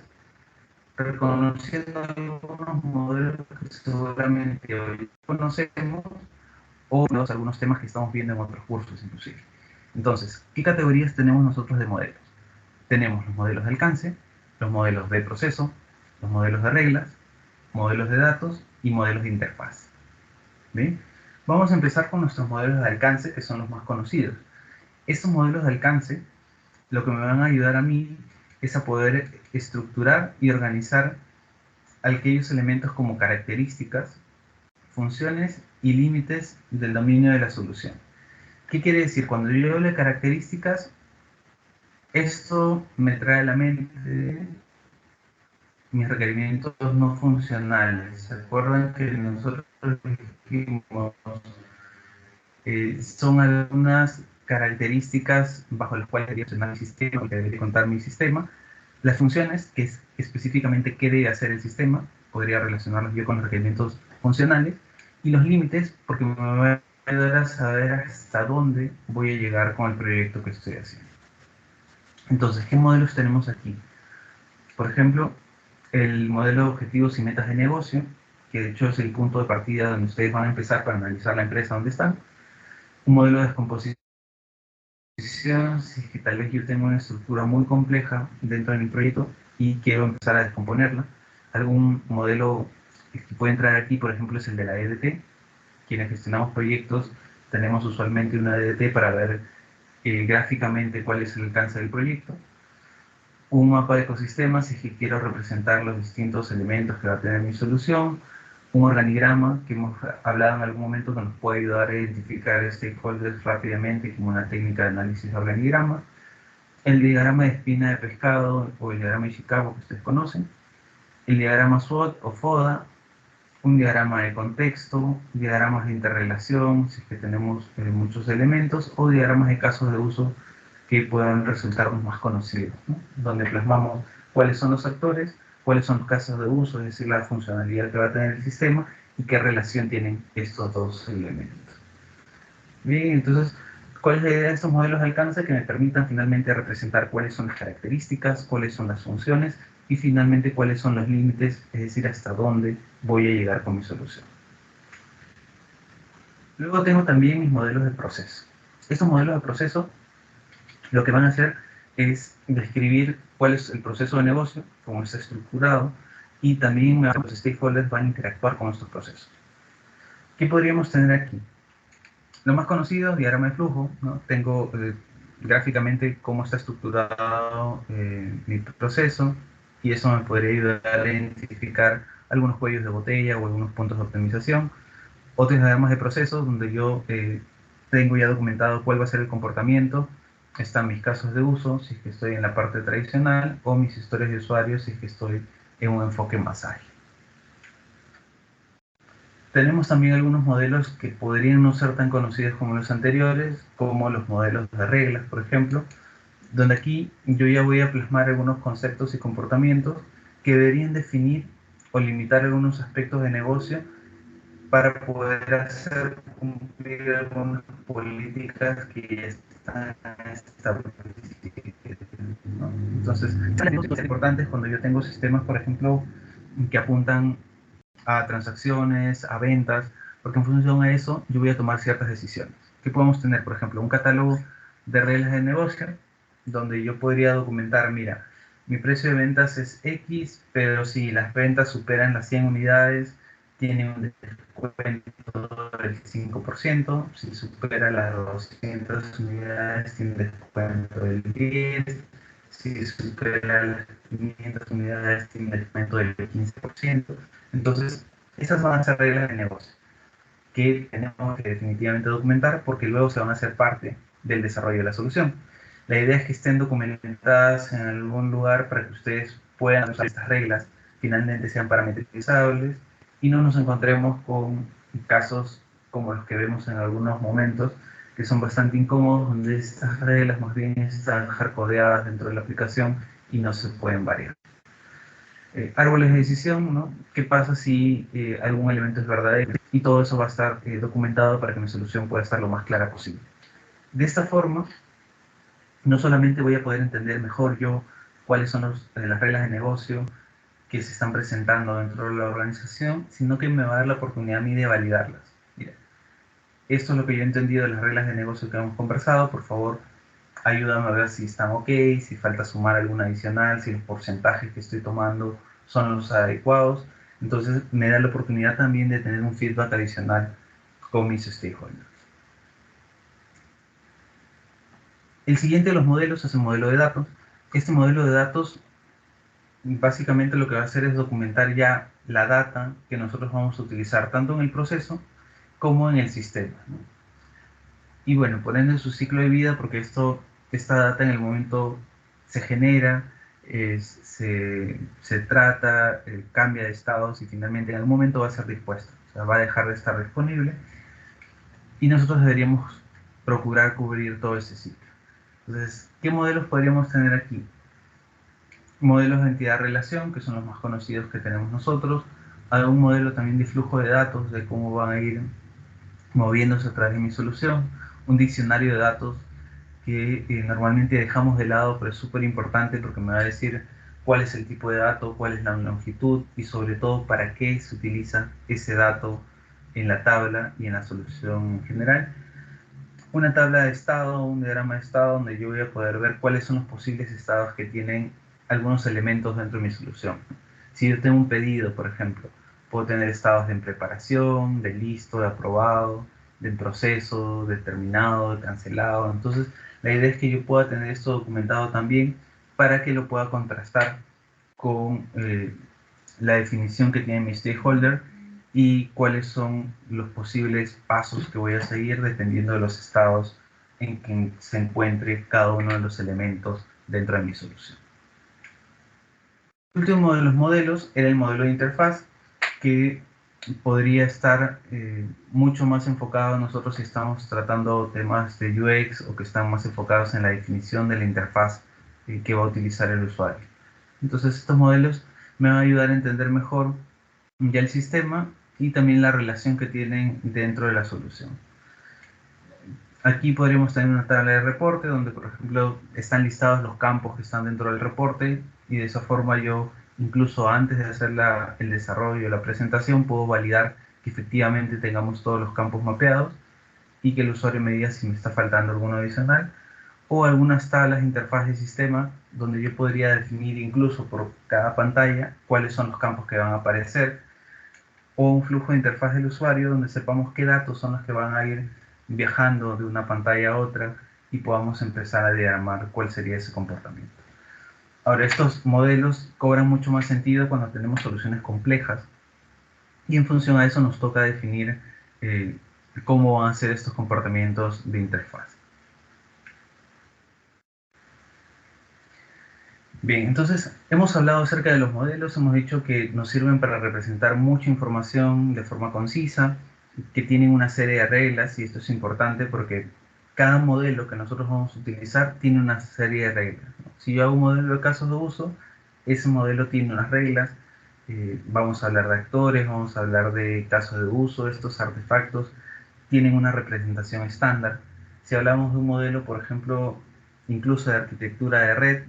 reconociendo algunos modelos que seguramente hoy conocemos o algunos temas que estamos viendo en otros cursos inclusive. Entonces, ¿qué categorías tenemos nosotros de modelos? Tenemos los modelos de alcance, los modelos de proceso, los modelos de reglas, modelos de datos y modelos de interfaz. ¿Bien? Vamos a empezar con nuestros modelos de alcance, que son los más conocidos. Estos modelos de alcance lo que me van a ayudar a mí es a poder estructurar y organizar aquellos elementos como características, funciones y límites del dominio de la solución. ¿Qué quiere decir? Cuando yo hablo de características, esto me trae a la mente mis requerimientos no funcionales. ¿Se acuerdan que nosotros dijimos son algunas características bajo las cuales debería funcionar mi sistema, que debería contar mi sistema? Las funciones, que es específicamente qué debe hacer el sistema, podría relacionarlos yo con los requerimientos funcionales, y los límites, porque me va a ayudar a saber hasta dónde voy a llegar con el proyecto que estoy haciendo. Entonces, ¿qué modelos tenemos aquí? Por ejemplo, el modelo de objetivos y metas de negocio, que de hecho es el punto de partida donde ustedes van a empezar para analizar la empresa donde están. Un modelo de descomposición, si es que tal vez yo tengo una estructura muy compleja dentro de mi proyecto y quiero empezar a descomponerla. Algún modelo que puede entrar aquí, por ejemplo, es el de la EDT, quienes gestionamos proyectos tenemos usualmente una DDT para ver gráficamente cuál es el alcance del proyecto, un mapa de ecosistemas si es que quiero representar los distintos elementos que va a tener mi solución, un organigrama que hemos hablado en algún momento que nos puede ayudar a identificar stakeholders rápidamente como una técnica de análisis de organigrama, el diagrama de espina de pescado o el diagrama de Chicago que ustedes conocen, el diagrama SWOT o FODA, un diagrama de contexto, diagramas de interrelación, si es que tenemos muchos elementos, o diagramas de casos de uso que puedan resultarnos más conocidos, ¿no? Donde plasmamos cuáles son los actores, cuáles son los casos de uso, es decir, la funcionalidad que va a tener el sistema y qué relación tienen estos dos elementos. Bien, entonces, ¿cuál es la idea de estos modelos de alcance? Que me permitan finalmente representar cuáles son las características, cuáles son las funciones y finalmente cuáles son los límites, es decir, hasta dónde voy a llegar con mi solución. Luego tengo también mis modelos de proceso. Estos modelos de proceso lo que van a hacer es describir cuál es el proceso de negocio, cómo está estructurado, y también los stakeholders van a interactuar con estos procesos. ¿Qué podríamos tener aquí? Lo más conocido, diagrama de flujo, ¿no? Tengo gráficamente cómo está estructurado mi proceso, y eso me podría ayudar a identificar algunos cuellos de botella o algunos puntos de optimización. Otros diagramas de procesos donde yo tengo ya documentado cuál va a ser el comportamiento, están mis casos de uso, si es que estoy en la parte tradicional, o mis historias de usuarios, si es que estoy en un enfoque más ágil. Tenemos también algunos modelos que podrían no ser tan conocidos como los anteriores, como los modelos de reglas, por ejemplo, donde aquí yo ya voy a plasmar algunos conceptos y comportamientos que deberían definir o limitar algunos aspectos de negocio para poder hacer cumplir algunas políticas que ya están establecidas, ¿no? Entonces, son importantes cuando yo tengo sistemas, por ejemplo, que apuntan a transacciones, a ventas, porque en función a eso yo voy a tomar ciertas decisiones. ¿Qué podemos tener? Por ejemplo, un catálogo de reglas de negocio donde yo podría documentar, mira, mi precio de ventas es X, pero si las ventas superan las 100 unidades, tiene un descuento del 5%, si supera las 200 unidades, tiene un descuento del 10%, si supera las 500 unidades, tiene un descuento del 15%. Entonces, esas van a ser reglas de negocio que tenemos que definitivamente documentar porque luego se van a hacer parte del desarrollo de la solución. La idea es que estén documentadas en algún lugar para que ustedes puedan usar estas reglas, finalmente sean parametrizables y no nos encontremos con casos como los que vemos en algunos momentos que son bastante incómodos, donde estas reglas más bien están hardcodeadas dentro de la aplicación y no se pueden variar. Árboles de decisión, ¿no? ¿Qué pasa si algún elemento es verdadero? Y todo eso va a estar documentado para que mi solución pueda estar lo más clara posible. De esta forma, no solamente voy a poder entender mejor yo cuáles son las reglas de negocio que se están presentando dentro de la organización, sino que me va a dar la oportunidad a mí de validarlas. Mira, esto es lo que yo he entendido de las reglas de negocio que hemos conversado, por favor, ayúdame a ver si están ok, si falta sumar alguna adicional, si los porcentajes que estoy tomando son los adecuados. Entonces me da la oportunidad también de tener un feedback adicional con mis stakeholders. El siguiente de los modelos es el modelo de datos. Este modelo de datos básicamente lo que va a hacer es documentar ya la data que nosotros vamos a utilizar tanto en el proceso como en el sistema, ¿no? Y bueno, por ende su ciclo de vida, porque esta data en el momento se genera, se trata, cambia de estados y finalmente en algún momento va a ser dispuesta, o sea, va a dejar de estar disponible y nosotros deberíamos procurar cubrir todo ese ciclo. Entonces, ¿qué modelos podríamos tener aquí? Modelos de entidad-relación, que son los más conocidos que tenemos nosotros, algún modelo también de flujo de datos, de cómo van a ir moviéndose a través de mi solución, un diccionario de datos que normalmente dejamos de lado, pero es súper importante porque me va a decir cuál es el tipo de dato, cuál es la longitud y sobre todo para qué se utiliza ese dato en la tabla y en la solución en general. Una tabla de estado, un diagrama de estado donde yo voy a poder ver cuáles son los posibles estados que tienen algunos elementos dentro de mi solución. Si yo tengo un pedido, por ejemplo, puedo tener estados de preparación, de listo, de aprobado, del proceso, de terminado, de cancelado. Entonces, la idea es que yo pueda tener esto documentado también para que lo pueda contrastar con la definición que tiene mi stakeholder y cuáles son los posibles pasos que voy a seguir dependiendo de los estados en que se encuentre cada uno de los elementos dentro de mi solución. El último de los modelos era el modelo de interfaz, que podría estar mucho más enfocado nosotros si estamos tratando temas de UX o que están más enfocados en la definición de la interfaz que va a utilizar el usuario. Entonces estos modelos me van a ayudar a entender mejor ya el sistema y también la relación que tienen dentro de la solución. Aquí podríamos tener una tabla de reporte donde, por ejemplo, están listados los campos que están dentro del reporte y de esa forma yo, incluso antes de hacer el desarrollo de la presentación, puedo validar que efectivamente tengamos todos los campos mapeados y que el usuario me diga si me está faltando alguno adicional, o algunas tablas de interfaz de sistema donde yo podría definir incluso por cada pantalla cuáles son los campos que van a aparecer, o un flujo de interfaz del usuario donde sepamos qué datos son los que van a ir viajando de una pantalla a otra y podamos empezar a diagramar cuál sería ese comportamiento. Ahora, estos modelos cobran mucho más sentido cuando tenemos soluciones complejas y en función a eso nos toca definir cómo van a ser estos comportamientos de interfaz. Bien, entonces hemos hablado acerca de los modelos, hemos dicho que nos sirven para representar mucha información de forma concisa, que tienen una serie de reglas, y esto es importante porque cada modelo que nosotros vamos a utilizar tiene una serie de reglas, ¿no? Si yo hago un modelo de casos de uso, ese modelo tiene unas reglas, vamos a hablar de actores, vamos a hablar de casos de uso, estos artefactos tienen una representación estándar. Si hablamos de un modelo, por ejemplo, incluso de arquitectura de red,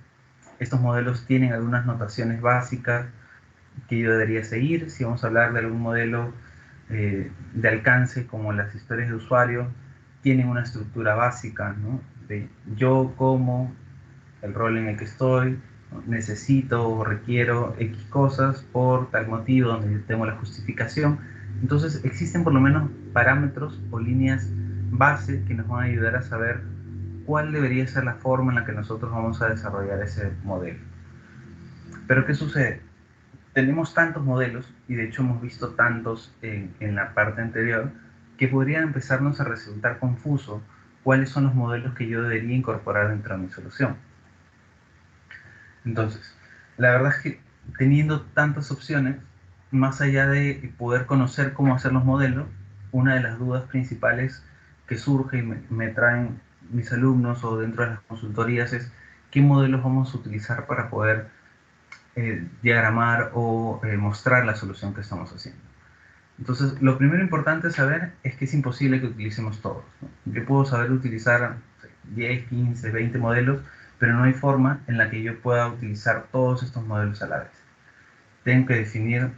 estos modelos tienen algunas notaciones básicas que yo debería seguir. Si vamos a hablar de algún modelo de alcance como las historias de usuario, tienen una estructura básica, ¿no? De yo como, el rol en el que estoy, ¿no? Necesito o requiero X cosas por tal motivo, donde yo tengo la justificación. Entonces existen por lo menos parámetros o líneas base que nos van a ayudar a saber cuál debería ser la forma en la que nosotros vamos a desarrollar ese modelo. Pero ¿qué sucede? Tenemos tantos modelos, y de hecho hemos visto tantos en la parte anterior, que podría empezarnos a resultar confuso cuáles son los modelos que yo debería incorporar dentro de mi solución. Entonces, la verdad es que teniendo tantas opciones, más allá de poder conocer cómo hacer los modelos, una de las dudas principales que surge y me traen mis alumnos o dentro de las consultorías es qué modelos vamos a utilizar para poder diagramar o mostrar la solución que estamos haciendo. Entonces, lo primero importante saber es que es imposible que utilicemos todos, ¿no? Yo puedo saber utilizar 10, 15, 20 modelos, pero no hay forma en la que yo pueda utilizar todos estos modelos a la vez. Tengo que definir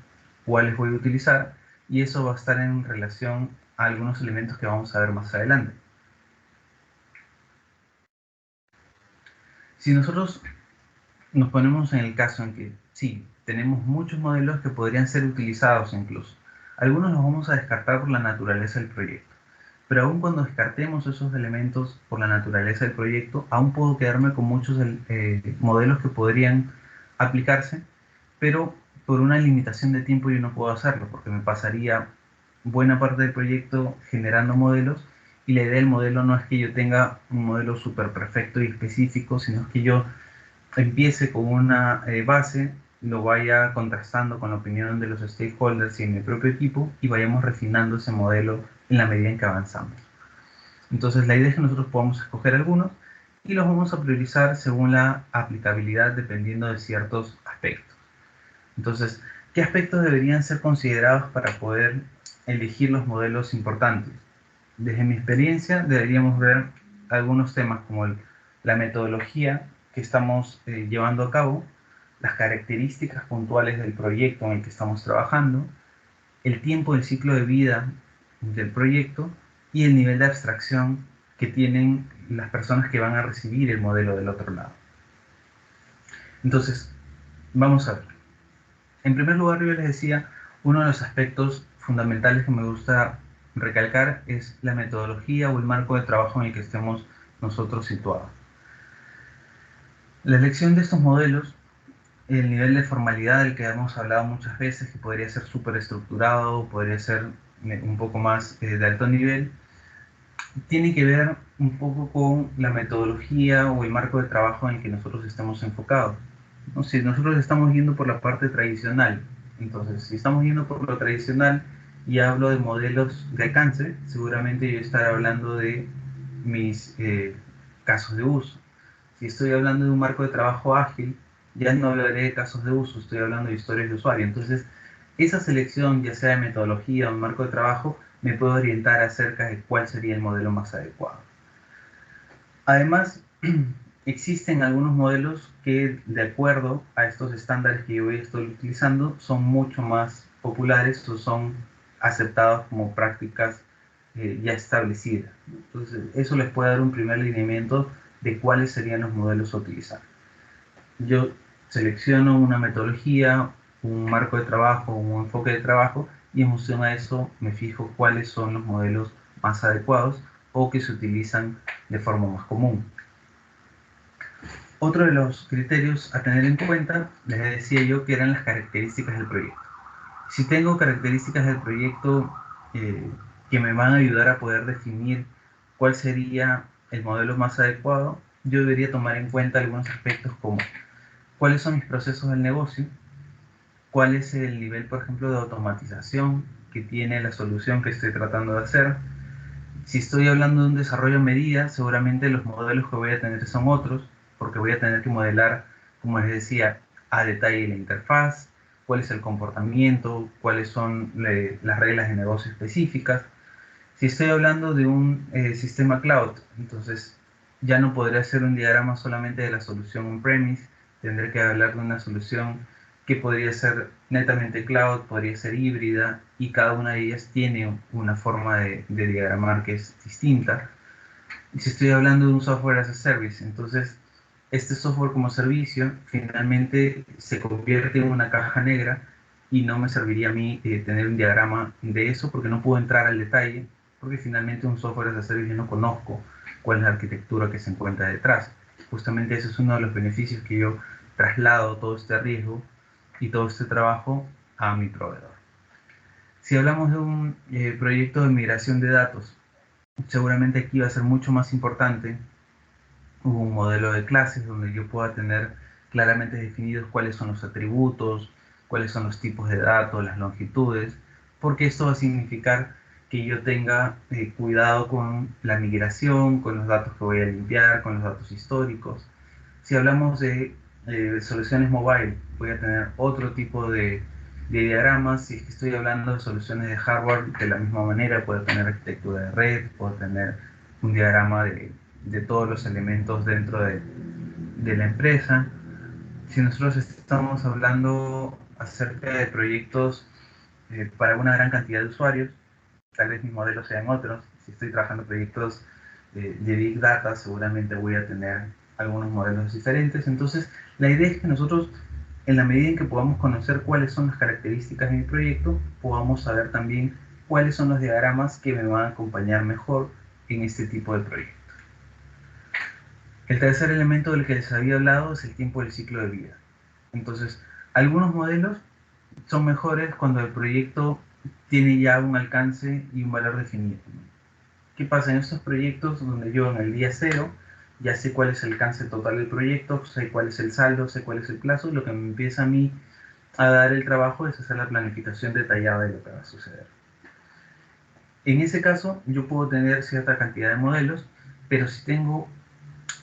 cuáles voy a utilizar y eso va a estar en relación a algunos elementos que vamos a ver más adelante. Si nosotros nos ponemos en el caso en que sí, tenemos muchos modelos que podrían ser utilizados incluso. Algunos los vamos a descartar por la naturaleza del proyecto. Pero aun cuando descartemos esos elementos por la naturaleza del proyecto, aún puedo quedarme con muchos modelos que podrían aplicarse, pero por una limitación de tiempo yo no puedo hacerlo, porque me pasaría buena parte del proyecto generando modelos, y la idea del modelo no es que yo tenga un modelo súper perfecto y específico, sino que yo empiece con una base, lo vaya contrastando con la opinión de los stakeholders y en mi propio equipo y vayamos refinando ese modelo en la medida en que avanzamos. Entonces la idea es que nosotros podamos escoger algunos y los vamos a priorizar según la aplicabilidad dependiendo de ciertos aspectos. Entonces, ¿qué aspectos deberían ser considerados para poder elegir los modelos importantes? Desde mi experiencia deberíamos ver algunos temas como la metodología que estamos llevando a cabo, las características puntuales del proyecto en el que estamos trabajando, el tiempo del ciclo de vida del proyecto y el nivel de abstracción que tienen las personas que van a recibir el modelo del otro lado. Entonces, vamos a ver. En primer lugar, yo les decía, uno de los aspectos fundamentales que me gusta recalcar es la metodología o el marco de trabajo en el que estemos nosotros situados. La elección de estos modelos, el nivel de formalidad del que hemos hablado muchas veces, que podría ser súper estructurado, podría ser un poco más de alto nivel, tiene que ver un poco con la metodología o el marco de trabajo en el que nosotros estemos enfocados, ¿no? Si nosotros estamos yendo por la parte tradicional, entonces si estamos yendo por lo tradicional y hablo de modelos de alcance, seguramente yo estaré hablando de mis casos de uso. Si estoy hablando de un marco de trabajo ágil, ya no hablaré de casos de uso, estoy hablando de historias de usuario. Entonces, esa selección, ya sea de metodología o marco de trabajo, me puede orientar acerca de cuál sería el modelo más adecuado. Además, existen algunos modelos que, de acuerdo a estos estándares que yo estoy utilizando, son mucho más populares o son aceptados como prácticas ya establecidas. Entonces, eso les puede dar un primer lineamiento de cuáles serían los modelos a utilizar. Yo selecciono una metodología, un marco de trabajo, un enfoque de trabajo, y en función a eso me fijo cuáles son los modelos más adecuados o que se utilizan de forma más común. Otro de los criterios a tener en cuenta, les decía yo, que eran las características del proyecto. Si tengo características del proyecto que me van a ayudar a poder definir cuál sería el modelo más adecuado, yo debería tomar en cuenta algunos aspectos como cuáles son mis procesos del negocio, cuál es el nivel, por ejemplo, de automatización que tiene la solución que estoy tratando de hacer. Si estoy hablando de un desarrollo a medida, seguramente los modelos que voy a tener son otros, porque voy a tener que modelar, como les decía, a detalle la interfaz, cuál es el comportamiento, cuáles son las reglas de negocio específicas. Si estoy hablando de un sistema cloud, entonces ya no podré hacer un diagrama solamente de la solución on-premise, tendré que hablar de una solución que podría ser netamente cloud, podría ser híbrida, y cada una de ellas tiene una forma de diagramar que es distinta. Y si estoy hablando de un software as a service, entonces este software como servicio finalmente se convierte en una caja negra y no me serviría a mí tener un diagrama de eso porque no puedo entrar al detalle, porque finalmente un software as a service yo no conozco cuál es la arquitectura que se encuentra detrás. Justamente ese es uno de los beneficios que yo traslado todo este riesgo y todo este trabajo a mi proveedor. Si hablamos de un proyecto de migración de datos, seguramente aquí va a ser mucho más importante un modelo de clases donde yo pueda tener claramente definidos cuáles son los atributos, cuáles son los tipos de datos, las longitudes, porque esto va a significar que yo tenga cuidado con la migración, con los datos que voy a limpiar, con los datos históricos. Si hablamos de soluciones mobile, voy a tener otro tipo de diagramas. Si es que estoy hablando de soluciones de hardware, de la misma manera, puedo tener arquitectura de red, puedo tener un diagrama de todos los elementos dentro de la empresa. Si nosotros estamos hablando acerca de proyectos para una gran cantidad de usuarios, tal vez mis modelos sean otros. Si estoy trabajando proyectos de Big Data, seguramente voy a tener algunos modelos diferentes. Entonces, la idea es que nosotros, en la medida en que podamos conocer cuáles son las características de mi proyecto, podamos saber también cuáles son los diagramas que me van a acompañar mejor en este tipo de proyectos. El tercer elemento del que les había hablado es el tiempo del ciclo de vida. Entonces, algunos modelos son mejores cuando el proyecto tiene ya un alcance y un valor definido, ¿no? ¿Qué pasa en estos proyectos donde yo en el día cero ya sé cuál es el alcance total del proyecto, sé cuál es el saldo, sé cuál es el plazo? Lo que me empieza a mí a dar el trabajo es hacer la planificación detallada de lo que va a suceder. En ese caso, yo puedo tener cierta cantidad de modelos, pero si tengo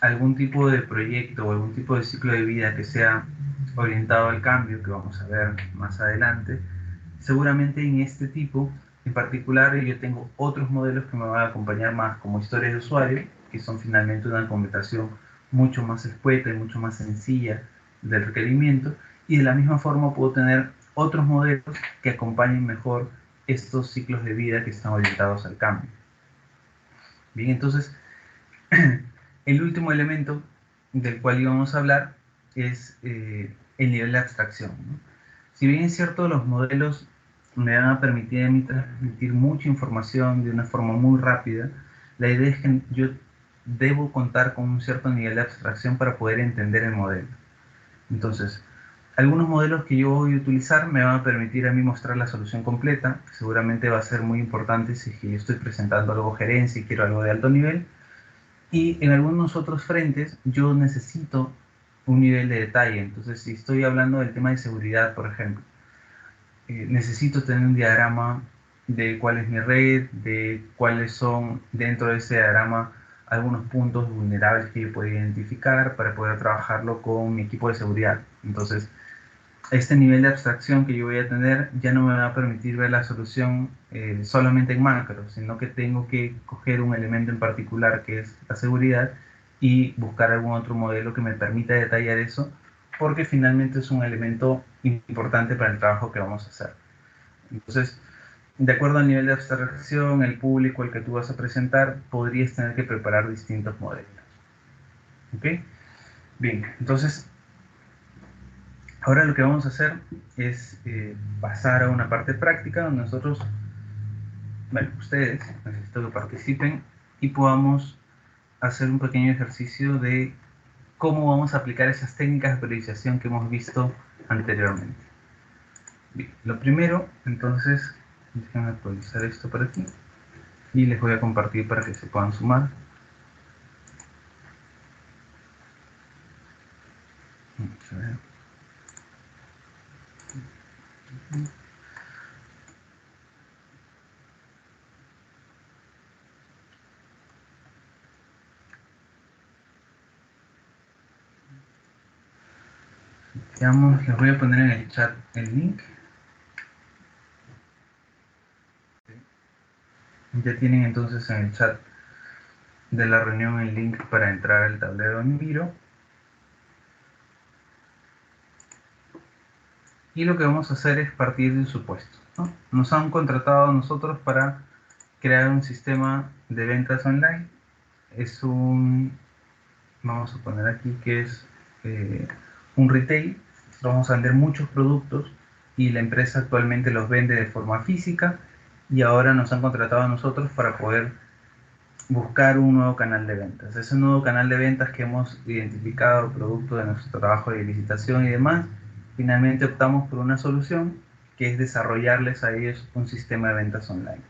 algún tipo de proyecto o algún tipo de ciclo de vida que sea orientado al cambio, que vamos a ver más adelante, seguramente en este tipo en particular yo tengo otros modelos que me van a acompañar más, como historias de usuario, que son finalmente una documentación mucho más escueta y mucho más sencilla del requerimiento, y de la misma forma puedo tener otros modelos que acompañen mejor estos ciclos de vida que están orientados al cambio. Bien, entonces el último elemento del cual íbamos a hablar es el nivel de abstracción, ¿no? Si bien es cierto, los modelos me van a permitir a mí transmitir mucha información de una forma muy rápida. La idea es que yo debo contar con un cierto nivel de abstracción para poder entender el modelo. Entonces, algunos modelos que yo voy a utilizar me van a permitir a mí mostrar la solución completa, que seguramente va a ser muy importante si es que yo estoy presentando algo gerencia y quiero algo de alto nivel. Y en algunos otros frentes yo necesito un nivel de detalle. Entonces, si estoy hablando del tema de seguridad, por ejemplo, necesito tener un diagrama de cuál es mi red, de cuáles son dentro de ese diagrama algunos puntos vulnerables que yo puedo identificar para poder trabajarlo con mi equipo de seguridad. Entonces, este nivel de abstracción que yo voy a tener ya no me va a permitir ver la solución solamente en macro, sino que tengo que coger un elemento en particular que es la seguridad y buscar algún otro modelo que me permita detallar eso, porque finalmente es un elemento importante para el trabajo que vamos a hacer. Entonces, de acuerdo al nivel de abstracción, el público al que tú vas a presentar, podrías tener que preparar distintos modelos. ¿Ok? Bien, entonces ahora lo que vamos a hacer es pasar a una parte práctica donde nosotros, bueno, ustedes necesito que participen y podamos hacer un pequeño ejercicio de cómo vamos a aplicar esas técnicas de priorización que hemos visto anteriormente. Bien, lo primero, entonces, déjenme actualizar esto por aquí y les voy a compartir para que se puedan sumar. Vamos a ver. Veamos, les voy a poner en el chat el link. Ya tienen entonces en el chat de la reunión el link para entrar al tablero en Miro. Y lo que vamos a hacer es partir de un supuesto, ¿no? Nos han contratado a nosotros para crear un sistema de ventas online. Es un, vamos a poner aquí que es un retail. Vamos a vender muchos productos y la empresa actualmente los vende de forma física y ahora nos han contratado a nosotros para poder buscar un nuevo canal de ventas. Ese nuevo canal de ventas que hemos identificado producto de nuestro trabajo de licitación y demás, finalmente optamos por una solución que es desarrollarles a ellos un sistema de ventas online.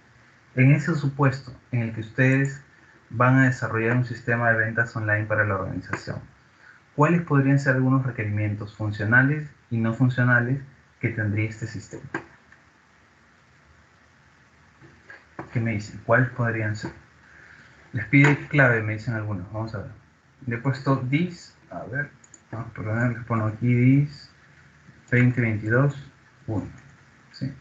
En ese supuesto en el que ustedes van a desarrollar un sistema de ventas online para la organización, ¿cuáles podrían ser algunos requerimientos funcionales y no funcionales que tendría este sistema? ¿Qué me dicen? ¿Cuáles podrían ser? Les pide clave, me dicen algunos. Vamos a ver. Le he puesto this. A ver. Vamos por poner, les pongo aquí this 2022 1. ¿Sí?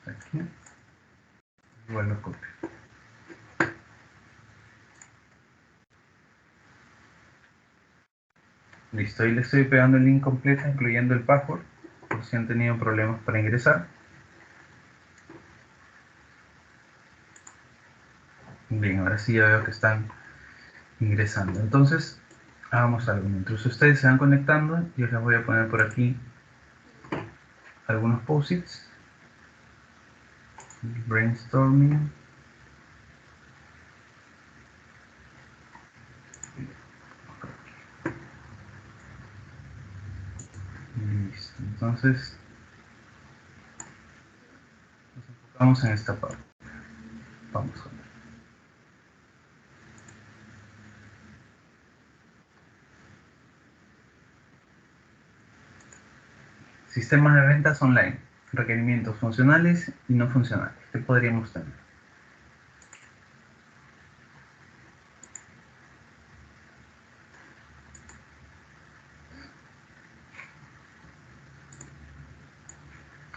Aquí. Igual lo copio. Listo. Ahí le estoy pegando el link completo, incluyendo el password, por si han tenido problemas para ingresar. Bien, ahora sí ya veo que están ingresando. Entonces, hagamos algo. Mientras ustedes se van conectando, yo les voy a poner por aquí algunos post-its. Brainstorming. Listo. Entonces, nos enfocamos en esta parte. Vamos a ver. Sistemas de ventas online. Requerimientos funcionales y no funcionales. ¿Qué podríamos tener?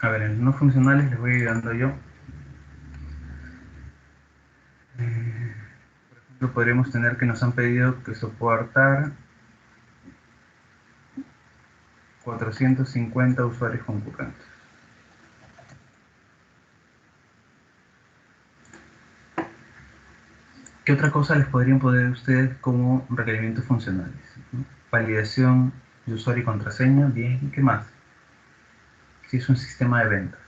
A ver, en no funcionales les voy ayudando yo. Por ejemplo, podríamos tener que nos han pedido que soportar 450 usuarios concurrentes. ¿Qué otra cosa les podrían poner ustedes como requerimientos funcionales? ¿No? Validación de usuario y contraseña, bien, ¿qué más? Si es un sistema de ventas.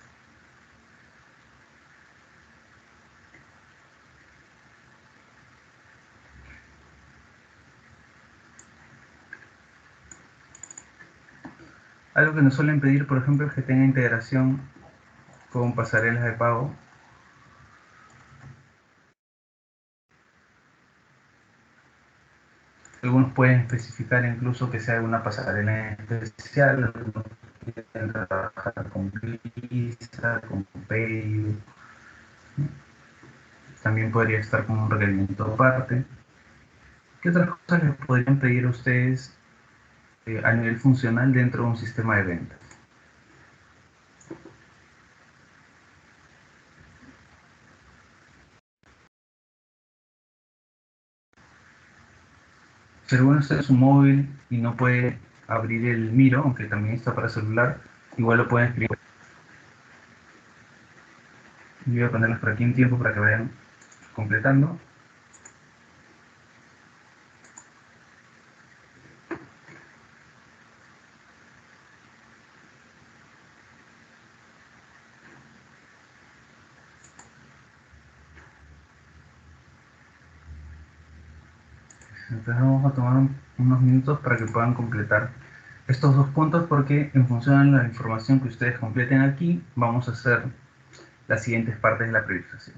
Algo que nos suelen pedir, por ejemplo, es que tenga integración con pasarelas de pago. Algunos pueden especificar incluso que sea una pasarela en especial, algunos pueden trabajar con Visa, con PayU. También podría estar como un requerimiento aparte. ¿Qué otras cosas les podrían pedir a ustedes a nivel funcional dentro de un sistema de ventas? Si alguno está en su móvil y no puede abrir el Miro, aunque también está para celular, igual lo pueden escribir. Yo voy a ponerlos por aquí un tiempo para que vayan completando. Entonces vamos a tomar unos minutos para que puedan completar estos dos puntos porque en función de la información que ustedes completen aquí, vamos a hacer las siguientes partes de la priorización.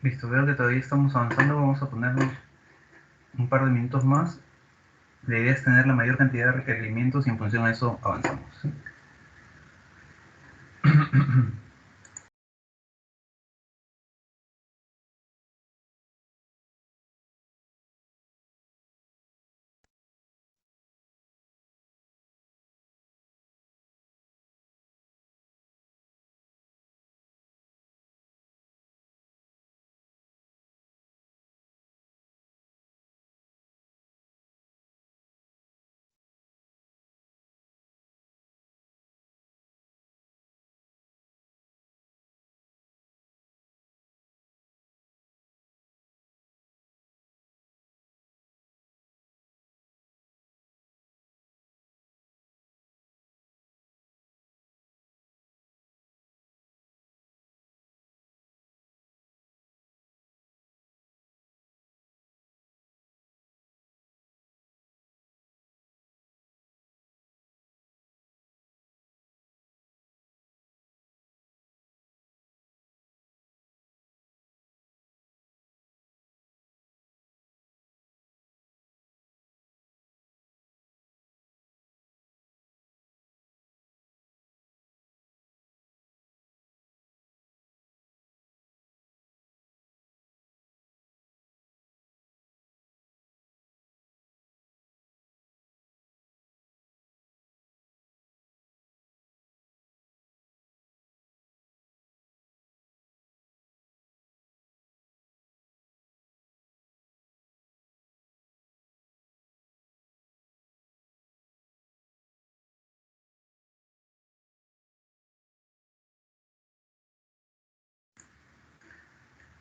Listo, veo que todavía estamos avanzando, vamos a ponernos un par de minutos más. La idea es tener la mayor cantidad de requerimientos y en función a eso avanzamos, ¿sí?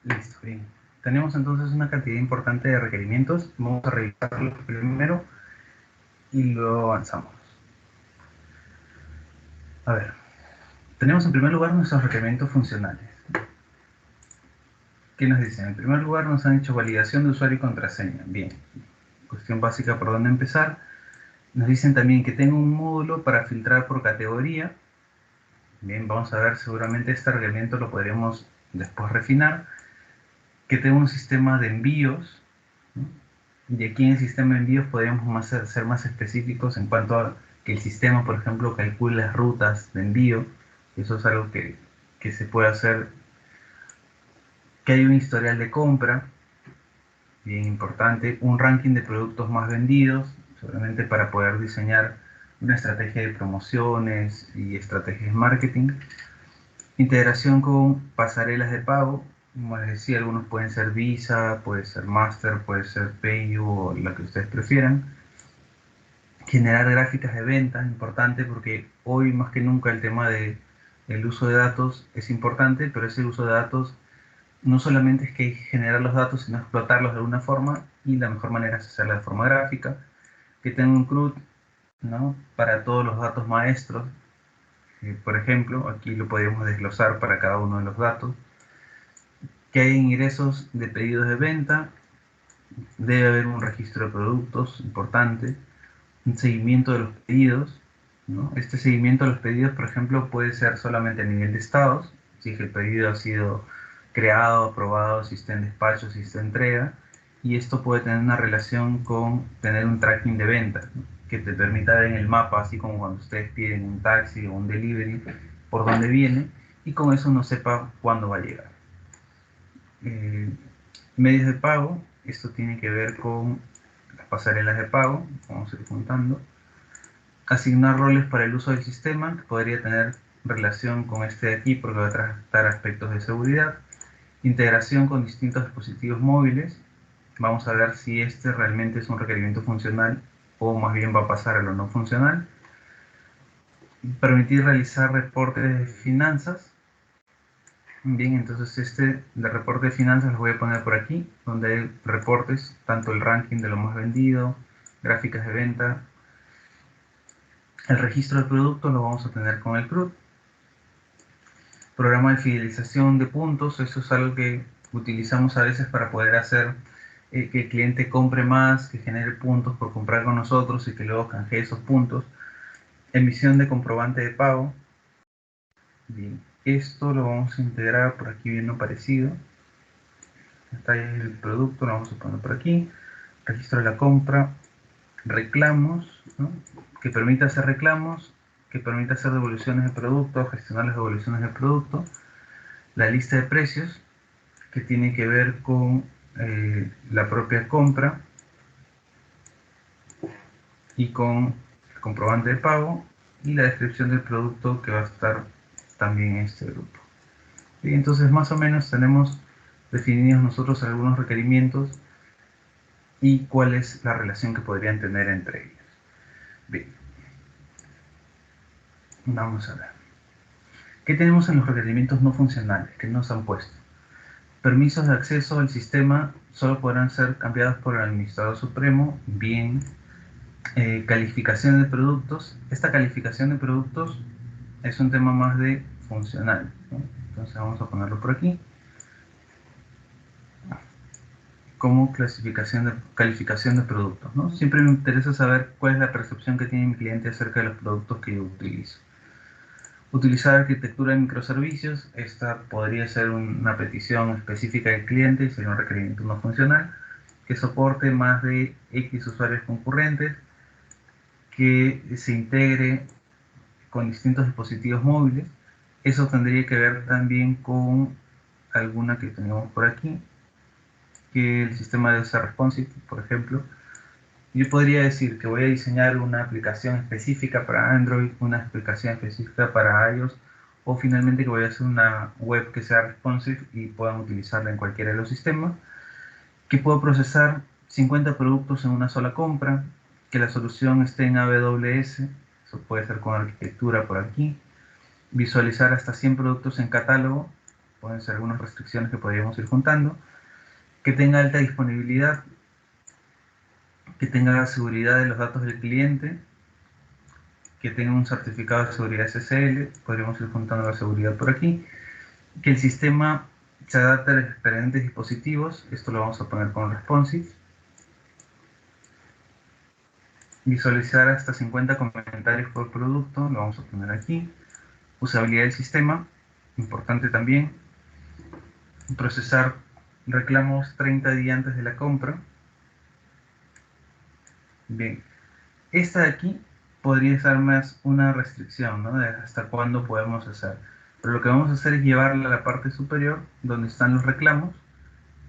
Listo, bien. Tenemos entonces una cantidad importante de requerimientos. Vamos a revisarlos primero y luego avanzamos. A ver, tenemos en primer lugar nuestros requerimientos funcionales. ¿Qué nos dicen? En primer lugar nos han hecho validación de usuario y contraseña. Bien, cuestión básica por dónde empezar. Nos dicen también que tengo un módulo para filtrar por categoría. Bien, vamos a ver, seguramente este requerimiento lo podremos después refinar. Que tengo un sistema de envíos, ¿no? Y aquí en el sistema de envíos podríamos ser más específicos en cuanto a que el sistema, por ejemplo, calcule las rutas de envío. Eso es algo que se puede hacer, que hay un historial de compra, bien importante, un ranking de productos más vendidos, seguramente para poder diseñar una estrategia de promociones y estrategias de marketing. Integración con pasarelas de pago, como les decía, algunos pueden ser Visa, puede ser Master, puede ser PayU o la que ustedes prefieran. Generar gráficas de ventas, importante porque hoy más que nunca el tema del uso de datos es importante, pero ese uso de datos no solamente es que hay que generar los datos, sino explotarlos de alguna forma y la mejor manera es hacerla de forma gráfica, que tenga un CRUD, ¿no? Para todos los datos maestros. Por ejemplo, aquí lo podemos desglosar para cada uno de los datos. Que hay ingresos de pedidos de venta, debe haber un registro de productos importante, un seguimiento de los pedidos, ¿no? Este seguimiento de los pedidos, por ejemplo, puede ser solamente a nivel de estados, si es que el pedido ha sido creado, aprobado, si está en despacho, si está en entrega, y esto puede tener una relación con tener un tracking de ventas, ¿no? Que te permita ver en el mapa, así como cuando ustedes piden un taxi o un delivery, por dónde viene, y con eso uno sepa cuándo va a llegar. Eh, Medios de pago, esto tiene que ver con las pasarelas de pago, vamos a ir juntando. Asignar roles para el uso del sistema, que podría tener relación con este de aquí porque va a tratar aspectos de seguridad. Integración con distintos dispositivos móviles, vamos a ver si este realmente es un requerimiento funcional o más bien va a pasar a lo no funcional. Permitir realizar reportes de finanzas. Bien, entonces este de reporte de finanzas lo voy a poner por aquí, donde hay reportes, tanto el ranking de lo más vendido, gráficas de venta. El registro de producto lo vamos a tener con el CRUD. Programa de fidelización de puntos, eso es algo que utilizamos a veces para poder hacer que el cliente compre más, que genere puntos por comprar con nosotros y que luego canjee esos puntos. Emisión de comprobante de pago. Bien, esto lo vamos a integrar por aquí viendo parecido. Está ahí el producto, lo vamos a poner por aquí. Registro de la compra, reclamos, ¿no? Que permita hacer reclamos, que permita hacer devoluciones de producto, gestionar las devoluciones de producto. La lista de precios, que tiene que ver con la propia compra y con el comprobante de pago, y la descripción del producto, que va a estar también en este grupo. Y entonces más o menos tenemos definidos nosotros algunos requerimientos y cuál es la relación que podrían tener entre ellos. Bien, vamos a ver. ¿Qué tenemos en los requerimientos no funcionales que nos han puesto? Permisos de acceso al sistema solo podrán ser cambiados por el administrador supremo. Bien. Calificación de productos. Esta calificación de productos es un tema más de funcional, ¿no? Entonces vamos a ponerlo por aquí como calificación de productos, ¿no? Siempre me interesa saber cuál es la percepción que tiene mi cliente acerca de los productos que yo utilizo. Utilizar arquitectura de microservicios. Esta podría ser una petición específica del cliente y sería un requerimiento no funcional. Que soporte más de X usuarios concurrentes, que se integre con distintos dispositivos móviles. Eso tendría que ver también con alguna que tenemos por aquí, que el sistema debe ser responsive, por ejemplo. Yo podría decir que voy a diseñar una aplicación específica para Android, una aplicación específica para iOS, o finalmente que voy a hacer una web que sea responsive y puedan utilizarla en cualquiera de los sistemas, que puedo procesar 50 productos en una sola compra, que la solución esté en AWS, eso puede ser con arquitectura por aquí, visualizar hasta 100 productos en catálogo, pueden ser algunas restricciones que podríamos ir juntando, que tenga alta disponibilidad, que tenga la seguridad de los datos del cliente, que tenga un certificado de seguridad SSL, podríamos ir juntando la seguridad por aquí, que el sistema se adapte a los diferentes dispositivos, esto lo vamos a poner con responsive, visualizar hasta 50 comentarios por producto, lo vamos a poner aquí, usabilidad del sistema, importante también, procesar reclamos 30 días antes de la compra. Bien, esta de aquí podría ser más una restricción, ¿no? De hasta cuándo podemos hacer. Pero lo que vamos a hacer es llevarla a la parte superior, donde están los reclamos,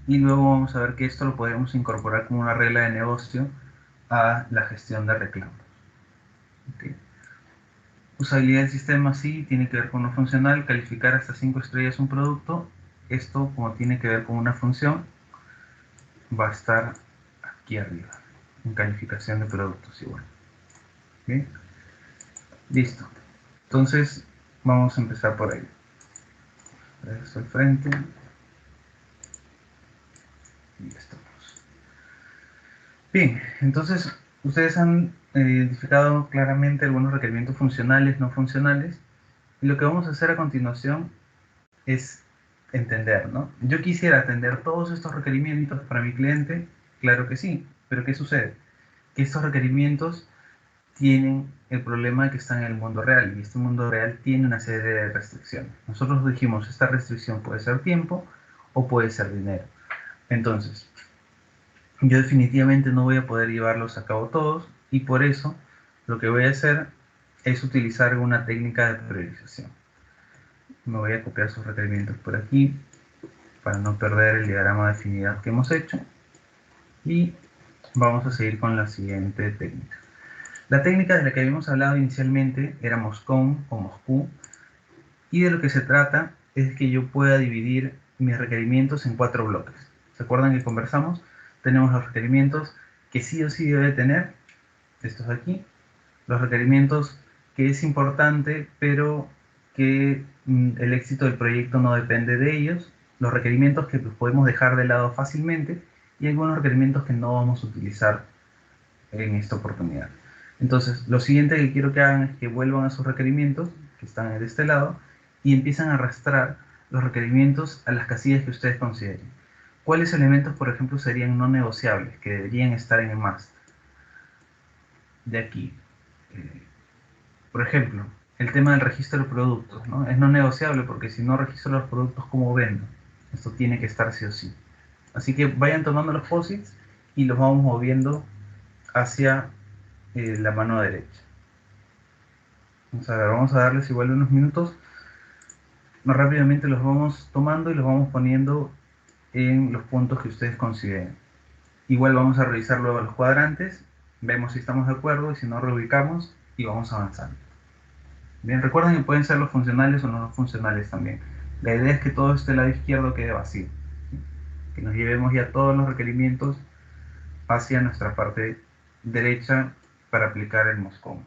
y luego vamos a ver que esto lo podemos incorporar como una regla de negocio a la gestión de reclamos. ¿Okay? Usabilidad del sistema sí, tiene que ver con lo funcional, calificar hasta 5 estrellas un producto. Esto, como tiene que ver con una función, va a estar aquí arriba, en calificación de productos igual. ¿Bien? Listo. Entonces, vamos a empezar por ahí. Esto al frente. Y ya estamos. Bien, entonces, ustedes han identificado claramente algunos requerimientos funcionales, no funcionales. Y lo que vamos a hacer a continuación es entender, ¿no? Yo quisiera atender todos estos requerimientos para mi cliente, claro que sí, pero ¿qué sucede? Que estos requerimientos tienen el problema de que están en el mundo real, y este mundo real tiene una serie de restricciones. Nosotros dijimos, esta restricción puede ser tiempo o puede ser dinero. Entonces, yo definitivamente no voy a poder llevarlos a cabo todos, y por eso lo que voy a hacer es utilizar una técnica de priorización. Me voy a copiar sus requerimientos por aquí para no perder el diagrama de afinidad que hemos hecho, y vamos a seguir con la siguiente técnica. La técnica de la que habíamos hablado inicialmente era Moscone o Moscú, y de lo que se trata es que yo pueda dividir mis requerimientos en 4 bloques. ¿Se acuerdan que conversamos? Tenemos los requerimientos que sí o sí debe tener, estos de aquí, los requerimientos que es importante pero que el éxito del proyecto no depende de ellos, los requerimientos que podemos dejar de lado fácilmente, y algunos requerimientos que no vamos a utilizar en esta oportunidad. Entonces, lo siguiente que quiero que hagan es que vuelvan a sus requerimientos, que están de este lado, y empiezan a arrastrar los requerimientos a las casillas que ustedes consideren. ¿Cuáles elementos, por ejemplo, serían no negociables, que deberían estar en el must? De aquí. Por ejemplo, el tema del registro de productos, ¿no? Es no negociable porque si no registro los productos, ¿cómo vendo? Esto tiene que estar sí o sí. Así que vayan tomando los posits y los vamos moviendo hacia la mano derecha. Vamos a darles igual unos minutos. Más rápidamente los vamos tomando y los vamos poniendo en los puntos que ustedes consideren. Igual vamos a revisar luego los cuadrantes, vemos si estamos de acuerdo y si no reubicamos y vamos avanzando. Bien, recuerden que pueden ser los funcionales o no los funcionales también. La idea es que todo este lado izquierdo quede vacío, ¿sí? Que nos llevemos ya todos los requerimientos hacia nuestra parte derecha para aplicar el moscón.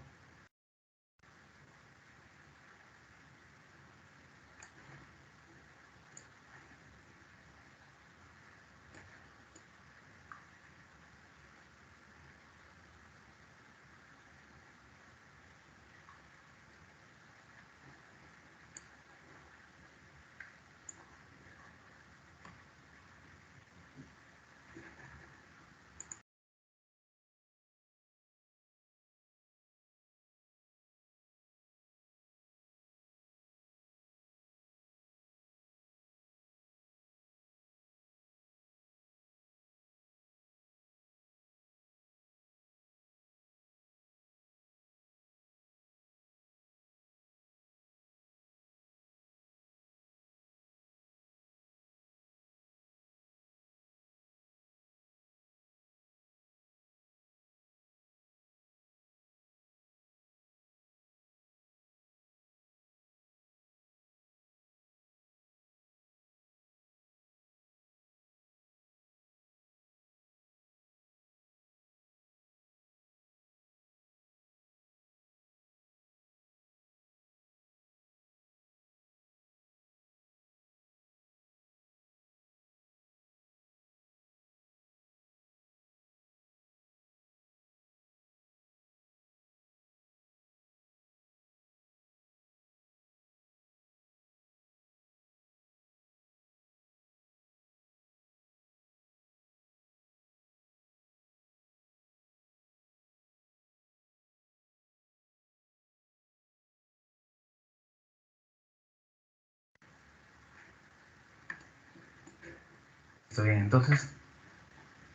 Está bien, entonces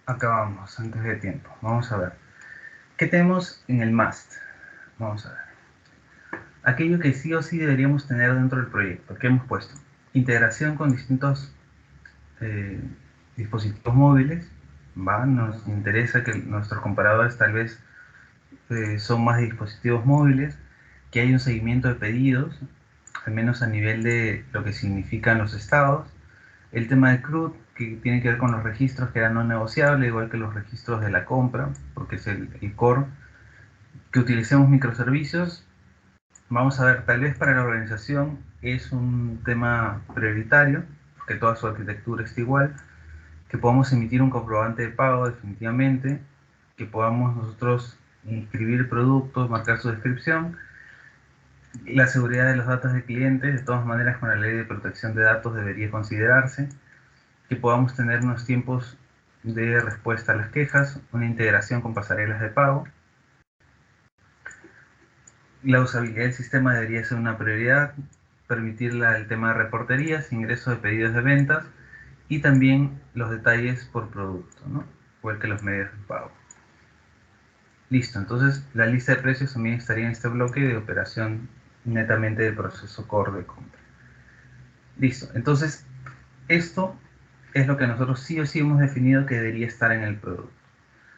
acabamos antes de tiempo. Vamos a ver. ¿Qué tenemos en el must? Vamos a ver. Aquello que sí o sí deberíamos tener dentro del proyecto. ¿Qué hemos puesto? Integración con distintos eh, dispositivos móviles. ¿Va? Nos interesa que nuestros comparadores tal vez son más de dispositivos móviles, que hay un seguimiento de pedidos, al menos a nivel de lo que significan los estados. El tema de CRUD, que tiene que ver con los registros que eran no negociables, igual que los registros de la compra, porque es el core. Que utilicemos microservicios. Vamos a ver, tal vez para la organización es un tema prioritario, que toda su arquitectura esté igual, que podamos emitir un comprobante de pago definitivamente, que podamos nosotros inscribir productos, marcar su descripción, la seguridad de los datos del cliente, de todas maneras con la ley de protección de datos debería considerarse, que podamos tener unos tiempos de respuesta a las quejas, una integración con pasarelas de pago. La usabilidad del sistema debería ser una prioridad, permitir el tema de reporterías, ingreso de pedidos de ventas y también los detalles por producto, ¿no? Igual que los medios de pago. Listo, entonces la lista de precios también estaría en este bloque de operación netamente de proceso core de compra. Listo, entonces esto es lo que nosotros sí o sí hemos definido que debería estar en el producto.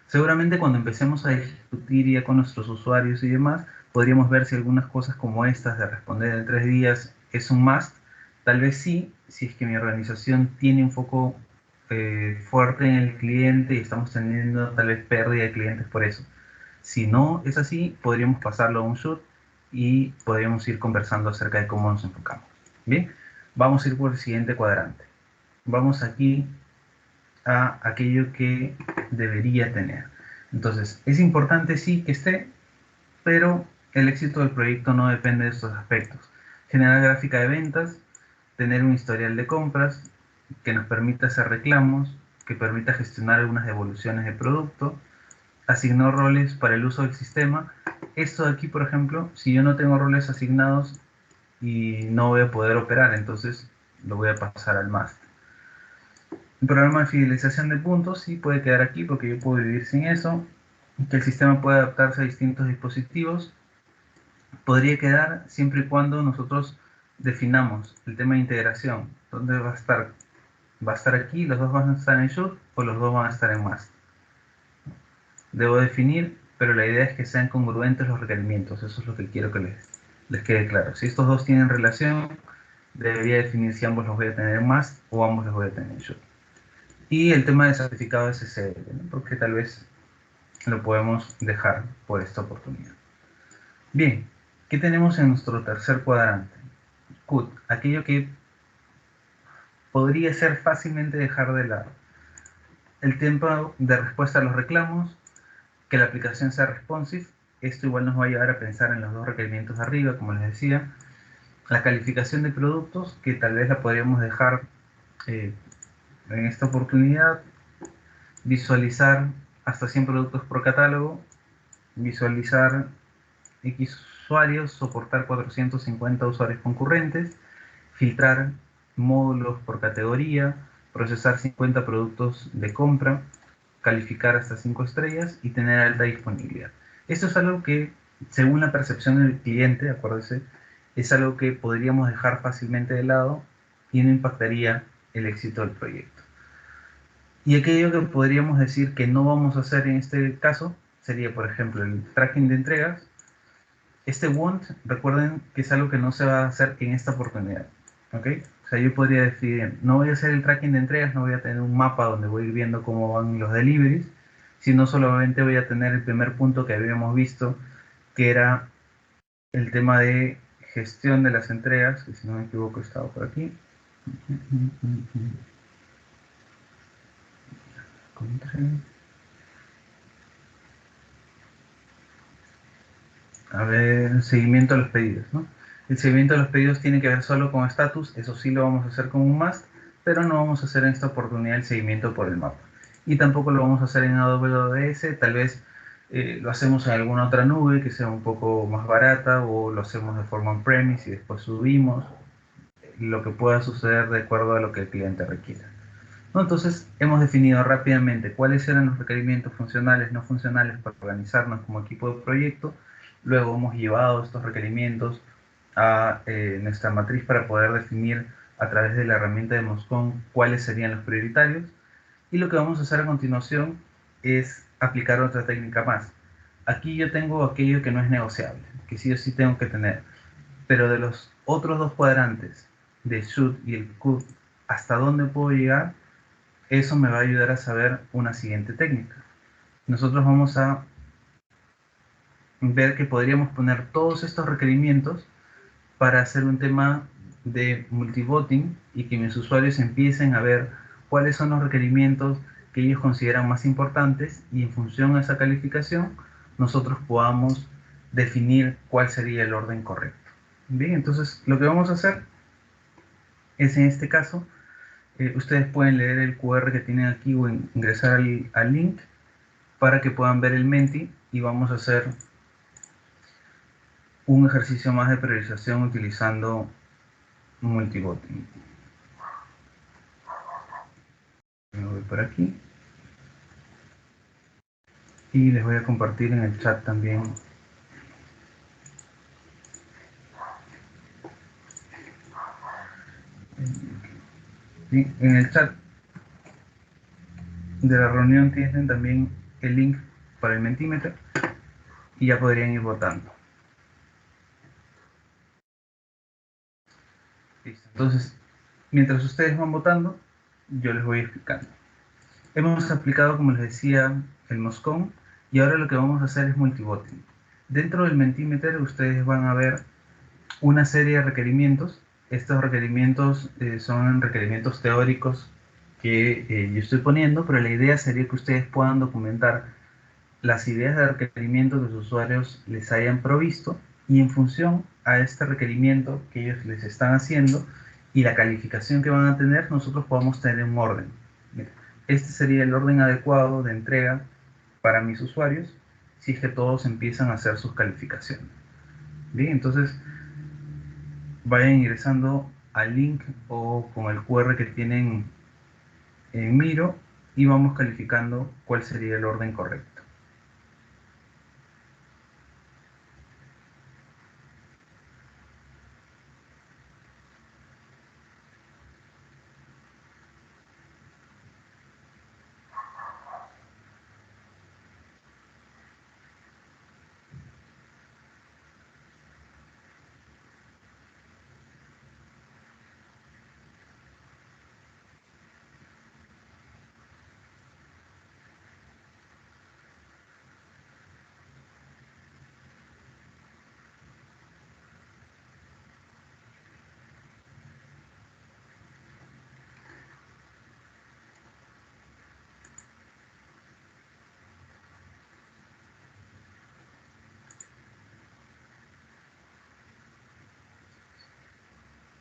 Seguramente cuando empecemos a discutir ya con nuestros usuarios y demás, podríamos ver si algunas cosas como estas de responder en 3 días es un must. Tal vez sí, si es que mi organización tiene un foco fuerte en el cliente y estamos teniendo tal vez pérdida de clientes por eso. Si no es así, podríamos pasarlo a un shoot y podríamos ir conversando acerca de cómo nos enfocamos. Bien, vamos a ir por el siguiente cuadrante. Vamos aquí a aquello que debería tener. Entonces, es importante sí que esté, pero el éxito del proyecto no depende de estos aspectos. Generar gráfica de ventas, tener un historial de compras que nos permita hacer reclamos, que permita gestionar algunas devoluciones de producto, asignar roles para el uso del sistema. Esto de aquí, por ejemplo, si yo no tengo roles asignados y no voy a poder operar, entonces lo voy a pasar al máster. El programa de fidelización de puntos sí puede quedar aquí porque yo puedo vivir sin eso. Que el sistema puede adaptarse a distintos dispositivos. Podría quedar siempre y cuando nosotros definamos el tema de integración. ¿Dónde va a estar? ¿Va a estar aquí? ¿Los dos van a estar en shoot o los dos van a estar en must? Debo definir, pero la idea es que sean congruentes los requerimientos. Eso es lo que quiero que les quede claro. Si estos dos tienen relación, debería definir si ambos los voy a tener en must o ambos los voy a tener en shoot. Y el tema de certificado SSL, ¿no? Porque tal vez lo podemos dejar por esta oportunidad. Bien, ¿qué tenemos en nuestro tercer cuadrante? CUT, aquello que podría ser fácilmente dejar de lado. El tiempo de respuesta a los reclamos, que la aplicación sea responsive. Esto igual nos va a llevar a pensar en los dos requerimientos de arriba, como les decía. La calificación de productos, que tal vez la podríamos dejar en esta oportunidad. Visualizar hasta 100 productos por catálogo. Visualizar X usuarios, soportar 450 usuarios concurrentes, filtrar módulos por categoría, procesar 50 productos de compra, calificar hasta 5 estrellas y tener alta disponibilidad. Esto es algo que, según la percepción del cliente, acuérdense, es algo que podríamos dejar fácilmente de lado y no impactaría el éxito del proyecto. Y aquello que podríamos decir que no vamos a hacer en este caso sería, por ejemplo, el tracking de entregas. Este want, recuerden que es algo que no se va a hacer en esta oportunidad, ¿ok? O sea, yo podría decir, no voy a hacer el tracking de entregas, no voy a tener un mapa donde voy a ir viendo cómo van los deliveries, sino solamente voy a tener el primer punto que habíamos visto, que era el tema de gestión de las entregas, que si no me equivoco estaba por aquí. A ver, seguimiento a los pedidos, ¿no? El seguimiento a los pedidos tiene que ver solo con status, eso sí lo vamos a hacer con un must, pero no vamos a hacer en esta oportunidad el seguimiento por el mapa. Y tampoco lo vamos a hacer en AWS, tal vez lo hacemos en alguna otra nube que sea un poco más barata o lo hacemos de forma on-premise y después subimos, lo que pueda suceder de acuerdo a lo que el cliente requiera. ¿No? Entonces, hemos definido rápidamente cuáles eran los requerimientos funcionales, no funcionales para organizarnos como equipo de proyecto. Luego hemos llevado estos requerimientos a nuestra matriz para poder definir a través de la herramienta de Moscon cuáles serían los prioritarios. Y lo que vamos a hacer a continuación es aplicar otra técnica más. Aquí yo tengo aquello que no es negociable, que sí o sí tengo que tener. Pero de los otros dos cuadrantes, de should y el could, ¿hasta dónde puedo llegar? Eso me va a ayudar a saber una siguiente técnica. Nosotros vamos a ver que podríamos poner todos estos requerimientos para hacer un tema de multivoting y que mis usuarios empiecen a ver cuáles son los requerimientos que ellos consideran más importantes y en función a esa calificación nosotros podamos definir cuál sería el orden correcto. Bien, entonces lo que vamos a hacer es en este caso, ustedes pueden leer el QR que tienen aquí o ingresar al link para que puedan ver el Menti y vamos a hacer un ejercicio más de priorización utilizando multivoting. Me voy por aquí y les voy a compartir en el chat también en el chat de la reunión tienen también el link para el Mentimeter y ya podrían ir votando. Listo. Entonces, mientras ustedes van votando, yo les voy explicando. Hemos aplicado, como les decía, el Moscon y ahora lo que vamos a hacer es multivoting. Dentro del Mentimeter ustedes van a ver una serie de requerimientos. Estos requerimientos son requerimientos teóricos que yo estoy poniendo, pero la idea sería que ustedes puedan documentar las ideas de requerimiento que los usuarios les hayan provisto y en función a este requerimiento que ellos les están haciendo y la calificación que van a tener, nosotros podamos tener un orden. Mira, este sería el orden adecuado de entrega para mis usuarios si es que todos empiezan a hacer sus calificaciones. Bien, entonces vayan ingresando al link o con el QR que tienen en Miro y vamos calificando cuál sería el orden correcto.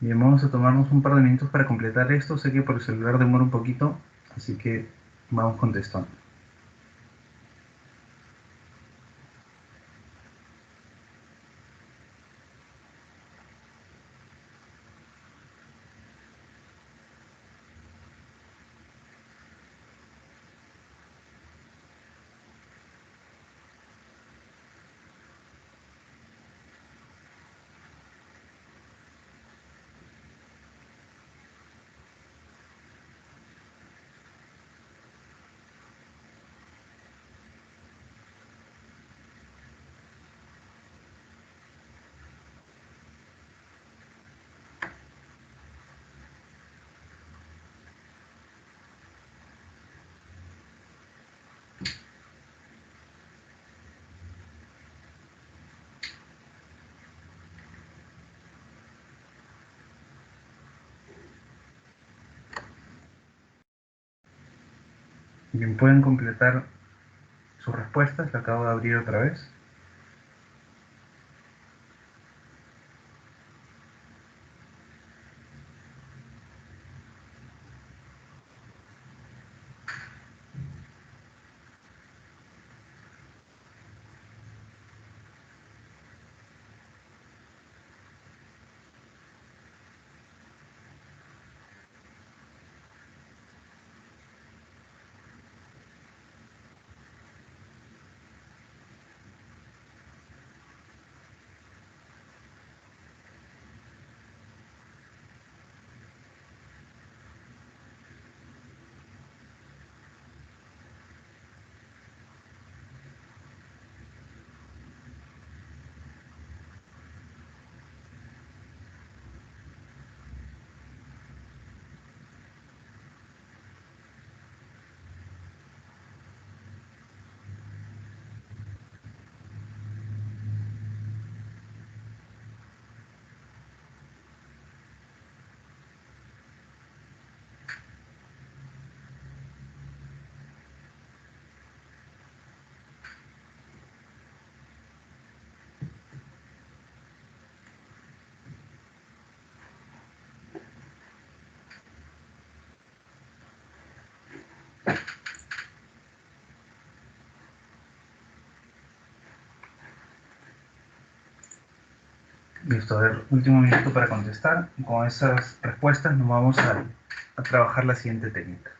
Bien, vamos a tomarnos un par de minutos para completar esto. Sé que por el celular demora un poquito, así que vamos contestando. Bien, pueden completar sus respuestas, la acabo de abrir otra vez. Listo, a ver, último minuto para contestar. Con esas respuestas nos vamos a trabajar la siguiente técnica.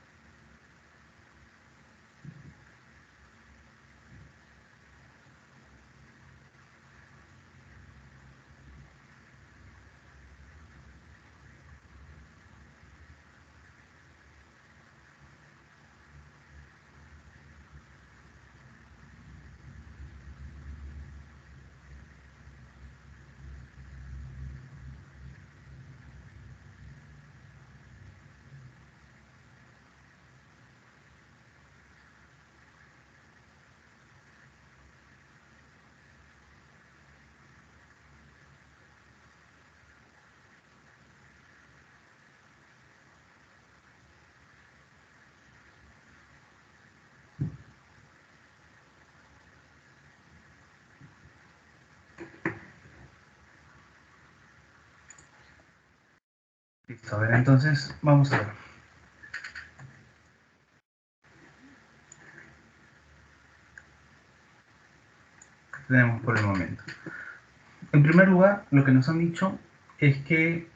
Listo, a ver, entonces vamos a ver. ¿Qué tenemos por el momento? En primer lugar, lo que nos han dicho es que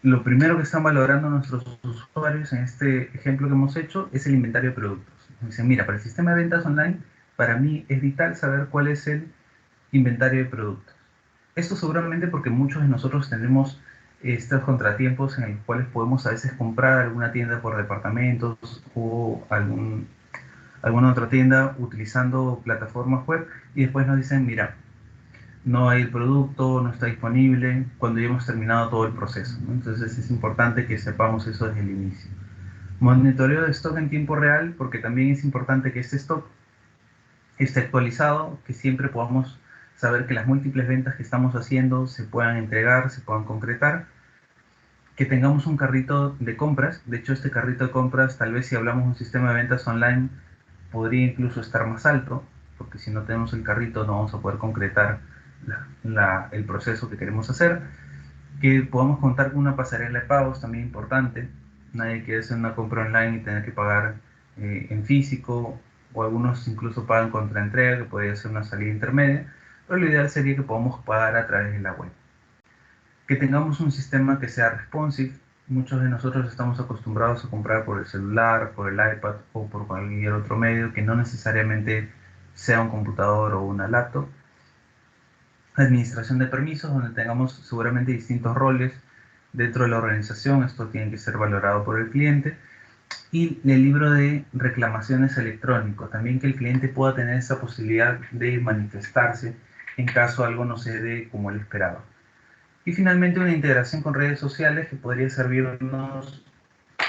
lo primero que están valorando nuestros usuarios en este ejemplo que hemos hecho es el inventario de productos. Dicen, mira, para el sistema de ventas online, para mí es vital saber cuál es el inventario de productos. Esto seguramente porque muchos de nosotros tenemos estos contratiempos en los cuales podemos a veces comprar alguna tienda por departamentos o alguna otra tienda utilizando plataformas web y después nos dicen, mira, no hay el producto, no está disponible, cuando ya hemos terminado todo el proceso, ¿no? Entonces es importante que sepamos eso desde el inicio. Monitoreo de stock en tiempo real, porque también es importante que este stock esté actualizado, que siempre podamos saber que las múltiples ventas que estamos haciendo se puedan entregar, se puedan concretar, que tengamos un carrito de compras. De hecho, este carrito de compras, tal vez si hablamos de un sistema de ventas online, podría incluso estar más alto, porque si no tenemos el carrito no vamos a poder concretar el proceso que queremos hacer. Que podamos contar con una pasarela de pagos, también importante. Nadie quiere hacer una compra online y tener que pagar en físico, o algunos incluso pagan contra entrega, que podría ser una salida intermedia, pero lo ideal sería que podamos pagar a través de la web. Que tengamos un sistema que sea responsive. Muchos de nosotros estamos acostumbrados a comprar por el celular, por el iPad o por cualquier otro medio que no necesariamente sea un computador o una laptop. Administración de permisos, donde tengamos seguramente distintos roles dentro de la organización. Esto tiene que ser valorado por el cliente. Y el libro de reclamaciones electrónico, también que el cliente pueda tener esa posibilidad de manifestarse en caso algo no se dé como él esperaba. Y finalmente una integración con redes sociales que podría servirnos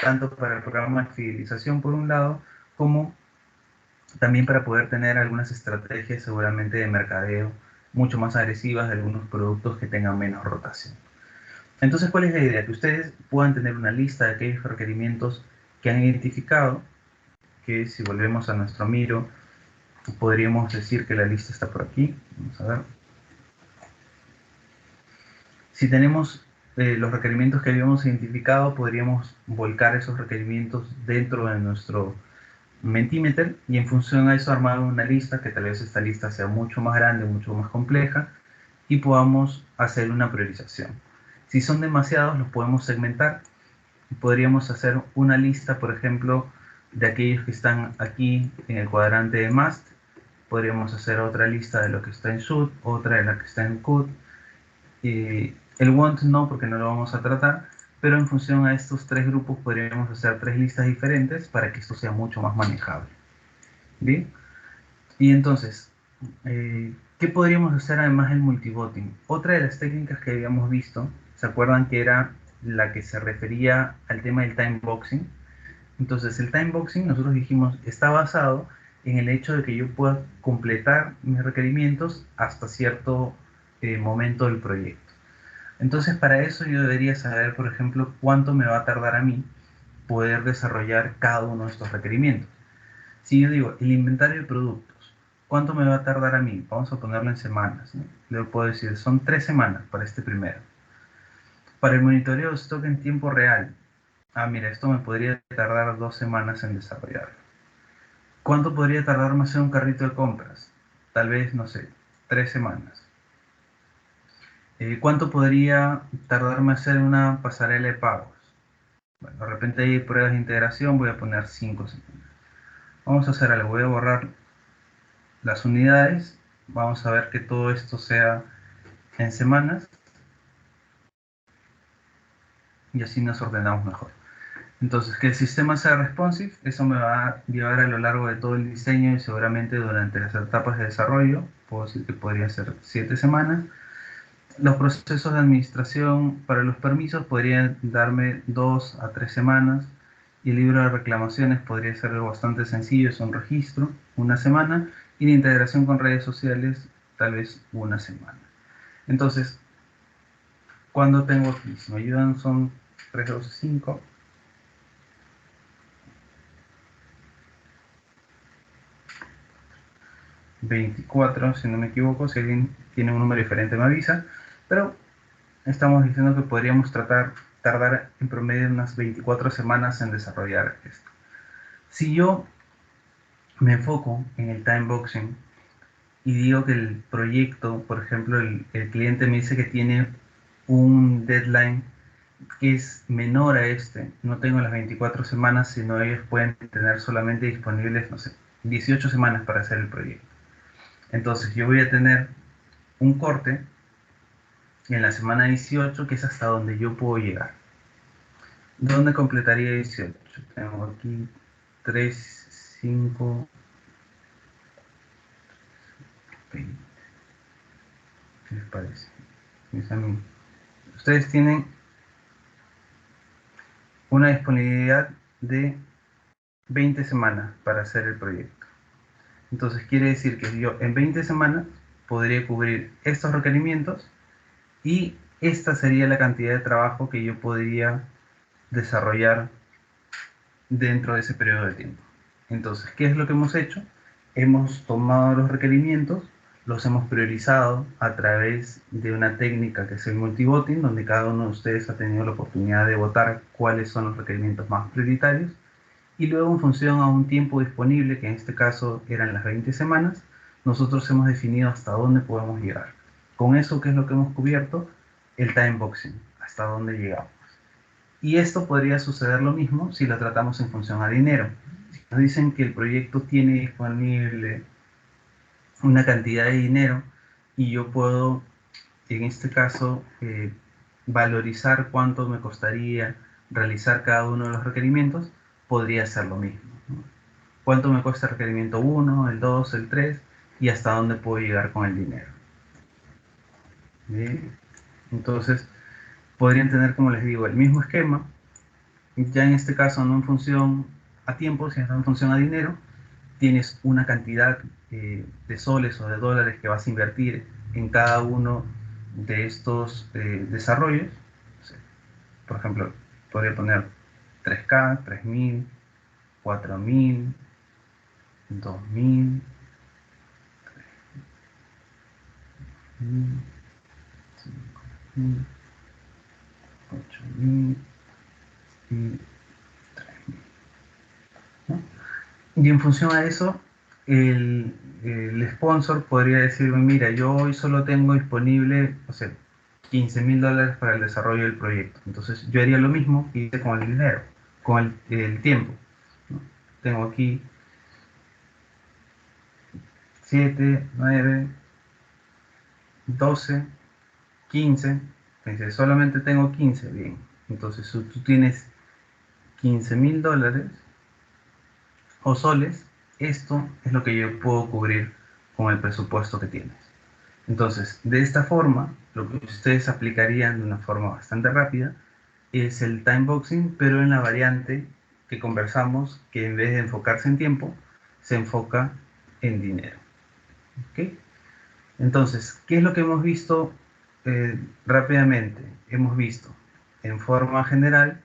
tanto para el programa de fidelización por un lado, como también para poder tener algunas estrategias seguramente de mercadeo mucho más agresivas de algunos productos que tengan menos rotación. Entonces, ¿cuál es la idea? Que ustedes puedan tener una lista de aquellos requerimientos que han identificado, que si volvemos a nuestro Miro, podríamos decir que la lista está por aquí. Vamos a ver. Si tenemos los requerimientos que habíamos identificado, podríamos volcar esos requerimientos dentro de nuestro Mentimeter y en función a eso armar una lista, que tal vez esta lista sea mucho más grande, mucho más compleja y podamos hacer una priorización. Si son demasiados, los podemos segmentar. Podríamos hacer una lista, por ejemplo, de aquellos que están aquí en el cuadrante de Must. Podríamos hacer otra lista de lo que está en Should, otra de la que está en Could. El Want no, porque no lo vamos a tratar, pero en función a estos tres grupos podríamos hacer tres listas diferentes para que esto sea mucho más manejable. Bien, y entonces, ¿qué podríamos hacer además del multibotting? Otra de las técnicas que habíamos visto, ¿se acuerdan que era la que se refería al tema del timeboxing? Entonces, el timeboxing, nosotros dijimos, está basado en el hecho de que yo pueda completar mis requerimientos hasta cierto momento del proyecto. Entonces, para eso yo debería saber, por ejemplo, cuánto me va a tardar a mí poder desarrollar cada uno de estos requerimientos. Si yo digo, el inventario de productos, ¿cuánto me va a tardar a mí? Vamos a ponerlo en semanas, ¿no? Le puedo decir, son 3 semanas para este primero. Para el monitoreo de stock en tiempo real, mira, esto me podría tardar 2 semanas en desarrollarlo. ¿Cuánto podría tardarme hacer un carrito de compras? Tal vez, no sé, 3 semanas. ¿Cuánto podría tardarme hacer una pasarela de pagos? Bueno, de repente hay pruebas de integración, voy a poner 5 semanas. Vamos a hacer algo, voy a borrar las unidades, vamos a ver que todo esto sea en semanas y así nos ordenamos mejor. Entonces, que el sistema sea responsive, eso me va a llevar a lo largo de todo el diseño y seguramente durante las etapas de desarrollo, puedo decir que podría ser 7 semanas. Los procesos de administración para los permisos podrían darme 2 a 3 semanas y el libro de reclamaciones podría ser algo bastante sencillo, es un registro, 1 semana, y la integración con redes sociales tal vez 1 semana. Entonces, cuando tengo aquí, si me ayudan son 3, 2, 5, 24, si no me equivoco, si alguien tiene un número diferente me avisa, pero estamos diciendo que podríamos tardar en promedio unas 24 semanas en desarrollar esto. Si yo me enfoco en el timeboxing y digo que el proyecto, por ejemplo, el cliente me dice que tiene un deadline que es menor a este, no tengo las 24 semanas, sino ellos pueden tener solamente disponibles, no sé, 18 semanas para hacer el proyecto. Entonces yo voy a tener un corte en la semana 18, que es hasta donde yo puedo llegar. ¿Dónde completaría 18? Tengo aquí 3, 5, 20. ¿Qué les parece? Mis amigos. Ustedes tienen una disponibilidad de 20 semanas para hacer el proyecto. Entonces quiere decir que yo en 20 semanas podría cubrir estos requerimientos y esta sería la cantidad de trabajo que yo podría desarrollar dentro de ese periodo de tiempo. Entonces, ¿qué es lo que hemos hecho? Hemos tomado los requerimientos, los hemos priorizado a través de una técnica que es el multivoting, donde cada uno de ustedes ha tenido la oportunidad de votar cuáles son los requerimientos más prioritarios, y luego en función a un tiempo disponible, que en este caso eran las 20 semanas, nosotros hemos definido hasta dónde podemos llegar. Con eso, ¿qué es lo que hemos cubierto? El time boxing, hasta dónde llegamos. Y esto podría suceder lo mismo si lo tratamos en función a dinero. Si nos dicen que el proyecto tiene disponible una cantidad de dinero y yo puedo, en este caso, valorizar cuánto me costaría realizar cada uno de los requerimientos, podría ser lo mismo, ¿no? ¿Cuánto me cuesta el requerimiento 1, el 2, el 3 y hasta dónde puedo llegar con el dinero? ¿Bien? Entonces, podrían tener, como les digo, el mismo esquema, ya en este caso no en función a tiempo, sino en función a dinero. Tienes una cantidad de soles o de dólares que vas a invertir en cada uno de estos desarrollos. Por ejemplo, podría poner 3K, 3000, 4000, 2000, 5000, 8000 y 3000, ¿no? Y en función a eso, el sponsor podría decirme, mira, yo hoy solo tengo disponible, o sea, $15,000 para el desarrollo del proyecto. Entonces yo haría lo mismo que hice con el dinero, con el tiempo, ¿no? Tengo aquí 7, 9, 12, 15. Entonces solamente tengo 15, bien. Entonces si tú tienes $15,000 o soles, esto es lo que yo puedo cubrir con el presupuesto que tienes. Entonces, de esta forma, lo que ustedes aplicarían de una forma bastante rápida es el time boxing, pero en la variante que conversamos, que en vez de enfocarse en tiempo, se enfoca en dinero. ¿Okay? Entonces, ¿qué es lo que hemos visto rápidamente? Hemos visto, en forma general,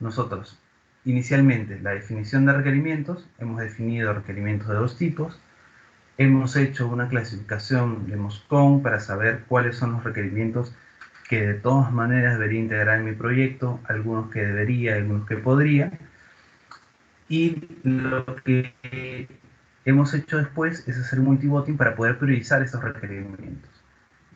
nosotros, inicialmente, la definición de requerimientos, hemos definido requerimientos de dos tipos. Hemos hecho una clasificación de Moscone para saber cuáles son los requerimientos que de todas maneras debería integrar en mi proyecto, algunos que debería, algunos que podría. Y lo que hemos hecho después es hacer multivoting para poder priorizar esos requerimientos.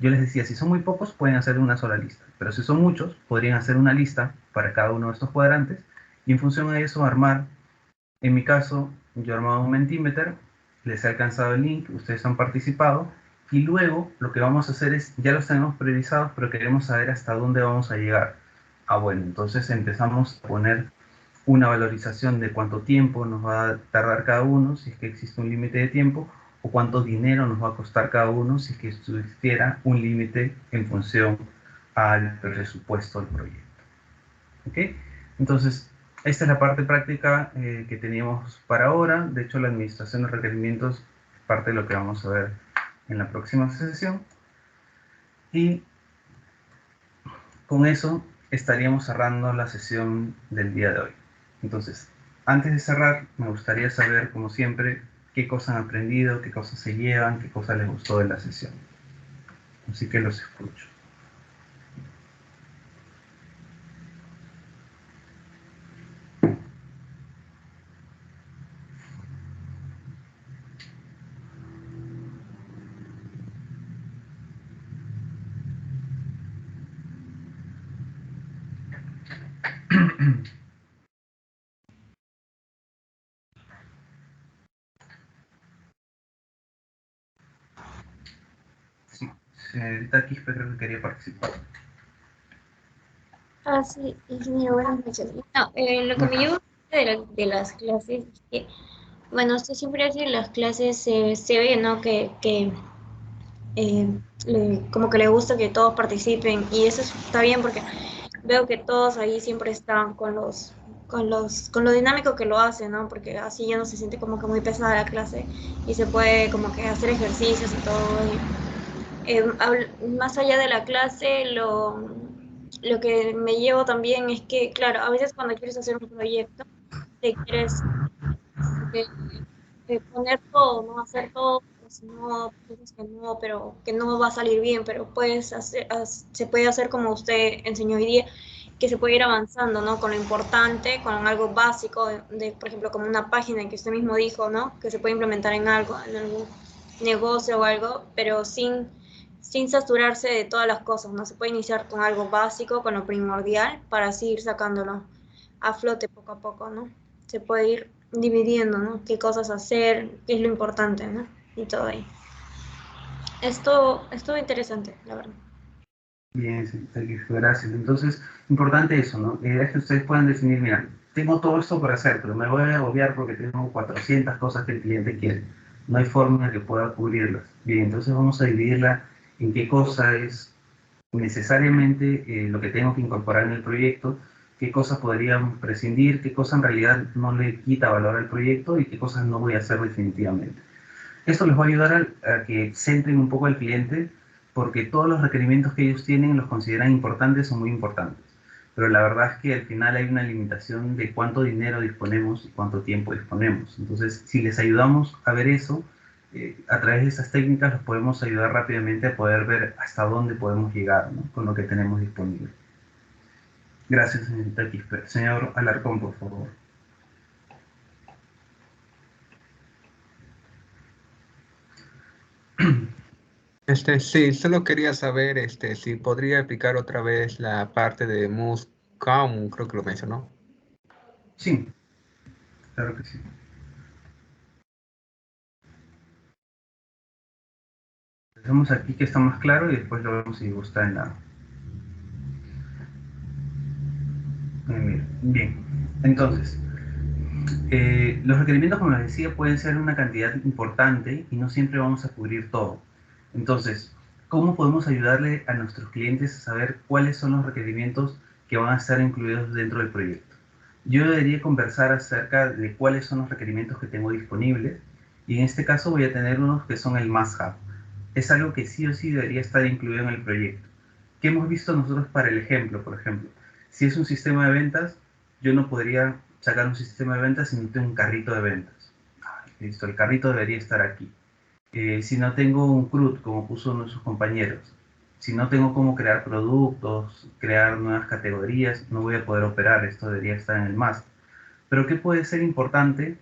Yo les decía, si son muy pocos, pueden hacer una sola lista, pero si son muchos, podrían hacer una lista para cada uno de estos cuadrantes y en función a eso armar. En mi caso, yo he armado un Mentimeter, les he alcanzado el link, ustedes han participado, y luego lo que vamos a hacer es, ya los tenemos priorizados, pero queremos saber hasta dónde vamos a llegar. Ah, bueno, entonces empezamos a poner una valorización de cuánto tiempo nos va a tardar cada uno, si es que existe un límite de tiempo, o cuánto dinero nos va a costar cada uno, si es que existiera un límite en función al presupuesto del proyecto. ¿Ok? Entonces, esta es la parte práctica que teníamos para ahora. De hecho, la administración de requerimientos es parte de lo que vamos a ver en la próxima sesión. Y con eso estaríamos cerrando la sesión del día de hoy. Entonces, antes de cerrar, me gustaría saber, como siempre, qué cosas han aprendido, qué cosas se llevan, qué cosas les gustó de la sesión. Así que los escucho. Sí, señorita Quispe creo que quería participar. Ah, sí, ingeniero, buenas noches. No, lo que me Bueno, llevo de las clases es que, bueno, usted siempre hace las clases, se ve, ¿no? Como que le gusta que todos participen y eso está bien porque veo que todos ahí siempre están con lo dinámico que lo hacen, ¿no? Porque así ya no se siente como que muy pesada la clase y se puede como que hacer ejercicios y todo. Más allá de la clase, lo que me llevo también es que, claro, a veces cuando quieres hacer un proyecto, te quieres eh, poner todo, ¿no? Hacer todo, pero si no, piensas que no, pero que no va a salir bien, pero se puede hacer como usted enseñó hoy día, que se puede ir avanzando, ¿no? Con lo importante, con algo básico, por ejemplo, como una página que usted mismo dijo, ¿no? Que se puede implementar en algo, en algún negocio o algo, pero sin saturarse de todas las cosas, ¿no? Se puede iniciar con algo básico, con lo primordial, para así ir sacándolo a flote poco a poco, ¿no? Se puede ir dividiendo, ¿no? Qué cosas hacer, qué es lo importante, ¿no? Y todo ahí. Esto es interesante, la verdad. bien, señorita Quispe, gracias. Entonces, importante eso, ¿no? La idea es que ustedes puedan definir, mira, tengo todo esto por hacer, pero me voy a agobiar porque tengo 400 cosas que el cliente quiere. No hay forma de que pueda cubrirlas. Bien, entonces vamos a dividirla en qué cosa es necesariamente lo que tengo que incorporar en el proyecto, qué cosas podrían prescindir, qué cosa en realidad no le quita valor al proyecto y qué cosas no voy a hacer definitivamente. Esto les va a ayudar a que centren un poco al cliente porque todos los requerimientos que ellos tienen los consideran importantes o muy importantes. Pero la verdad es que al final hay una limitación de cuánto dinero disponemos y cuánto tiempo disponemos. Entonces, si les ayudamos a ver eso, a través de esas técnicas los podemos ayudar rápidamente a poder ver hasta dónde podemos llegar, ¿no? Con lo que tenemos disponible. Gracias, señorita Quispe. Señor Alarcón, por favor. Sí, solo quería saber, si podría explicar otra vez la parte de Muscom, creo que lo mencionó. Sí, claro que sí. Dejemos aquí que está más claro y después lo vemos si gusta en la... Bien, entonces, los requerimientos, como les decía, pueden ser una cantidad importante y no siempre vamos a cubrir todo. Entonces, ¿cómo podemos ayudarle a nuestros clientes a saber cuáles son los requerimientos que van a estar incluidos dentro del proyecto? Yo debería conversar acerca de cuáles son los requerimientos que tengo disponibles y en este caso voy a tener unos que son el must-have. Es algo que sí o sí debería estar incluido en el proyecto. ¿Qué hemos visto nosotros para el ejemplo, por ejemplo? Si es un sistema de ventas, yo no podría sacar un sistema de ventas si no tengo un carrito de ventas. Listo, el carrito debería estar aquí. Si no tengo un CRUD, como puso uno de sus compañeros, si no tengo cómo crear productos, crear nuevas categorías, no voy a poder operar. Esto debería estar en el MAST. Pero ¿qué puede ser importante?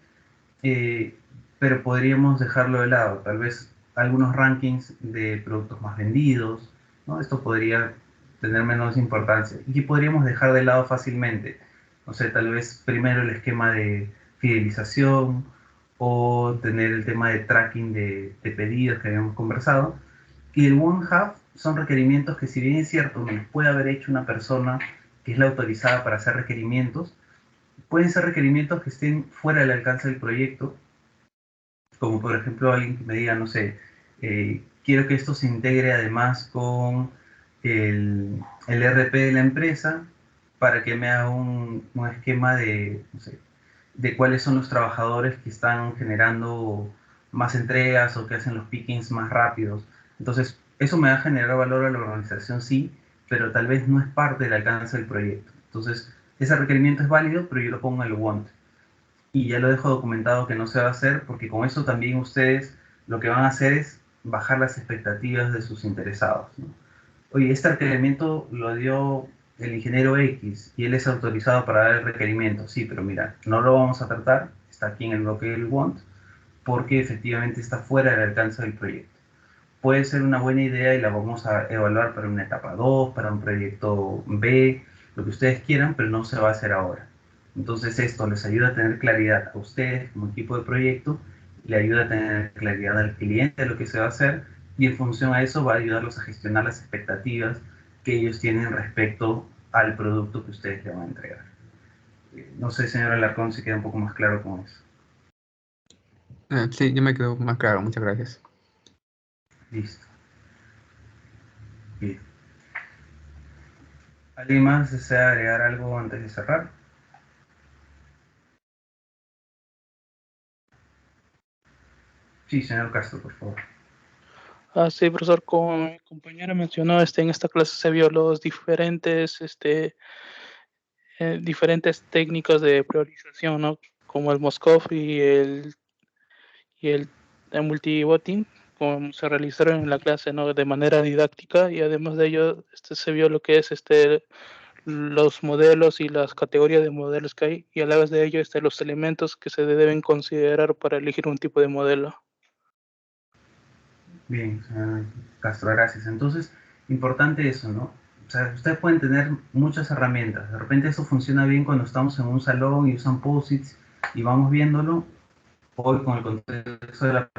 Eh, pero podríamos dejarlo de lado. Tal vez algunos rankings de productos más vendidos, ¿no? Esto podría tener menos importancia. ¿Y qué podríamos dejar de lado fácilmente? No sé, tal vez primero el esquema de fidelización o tener el tema de tracking de pedidos que habíamos conversado. Y el One Hub son requerimientos que, si bien es cierto, me los puede haber hecho una persona que es la autorizada para hacer requerimientos, pueden ser requerimientos que estén fuera del alcance del proyecto, como por ejemplo alguien que me diga, no sé, quiero que esto se integre además con el RP de la empresa para que me haga un esquema de, no sé, de cuáles son los trabajadores que están generando más entregas o que hacen los pickings más rápidos. Entonces, eso me va a generar valor a la organización, sí, pero tal vez no es parte del alcance del proyecto. Entonces, ese requerimiento es válido, pero yo lo pongo en el want. Y ya lo dejo documentado que no se va a hacer, porque con eso también ustedes lo que van a hacer es bajar las expectativas de sus interesados, ¿no? Oye, este requerimiento lo dio el ingeniero X y él es autorizado para dar el requerimiento. Sí, pero mira, no lo vamos a tratar, está aquí en el bloque del want, porque efectivamente está fuera del alcance del proyecto. Puede ser una buena idea y la vamos a evaluar para una etapa 2, para un proyecto B, lo que ustedes quieran, pero no se va a hacer ahora. Entonces esto les ayuda a tener claridad a ustedes como equipo de proyecto, le ayuda a tener claridad al cliente de lo que se va a hacer, y en función a eso va a ayudarlos a gestionar las expectativas que ellos tienen respecto al producto que ustedes le van a entregar. No sé, señor Alarcón, si queda un poco más claro con eso. Sí, ya me quedó más claro, muchas gracias. Listo. Bien. ¿Alguien más desea agregar algo antes de cerrar? Sí, señor Castro, por favor. Sí, profesor, como mi compañera mencionó, en esta clase se vio los diferentes, diferentes técnicas de priorización, ¿no? Como el Moscov y el multibotting, como se realizaron en la clase, ¿no? De manera didáctica, y además de ello, se vio lo que es los modelos y las categorías de modelos que hay, y a la vez de ello, los elementos que se deben considerar para elegir un tipo de modelo. Bien, señor Castro, gracias. Entonces, importante eso, ¿no? O sea, ustedes pueden tener muchas herramientas. De repente eso funciona bien cuando estamos en un salón y usan post-its y vamos viéndolo. Hoy, con el contexto de la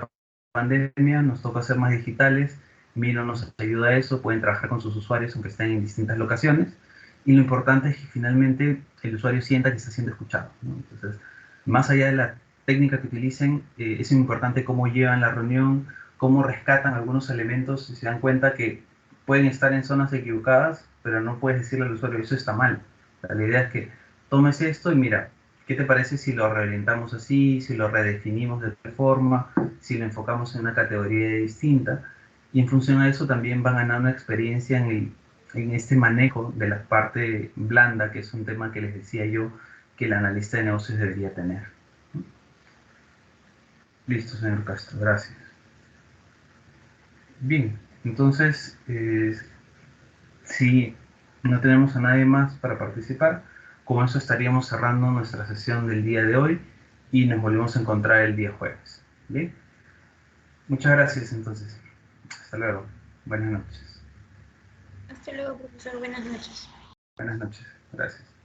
pandemia, nos toca ser más digitales. Miro nos ayuda a eso. Pueden trabajar con sus usuarios aunque estén en distintas locaciones. Y lo importante es que finalmente el usuario sienta que está siendo escuchado, ¿no? Entonces, más allá de la técnica que utilicen, es importante cómo llevan la reunión, cómo rescatan algunos elementos y se dan cuenta que pueden estar en zonas equivocadas, pero no puedes decirle al usuario, eso está mal. La idea es que tomes esto y mira, ¿qué te parece si lo reorientamos así, si lo redefinimos de otra forma, si lo enfocamos en una categoría distinta? Y en función a eso también van ganando experiencia en este manejo de la parte blanda, que es un tema que les decía yo que el analista de negocios debería tener. Listo, señor Castro, gracias. Bien, entonces, si no tenemos a nadie más para participar, con eso estaríamos cerrando nuestra sesión del día de hoy y nos volvemos a encontrar el día jueves. ¿Bien? Muchas gracias entonces. Hasta luego. Buenas noches. Hasta luego, profesor. Buenas noches. Buenas noches. Gracias.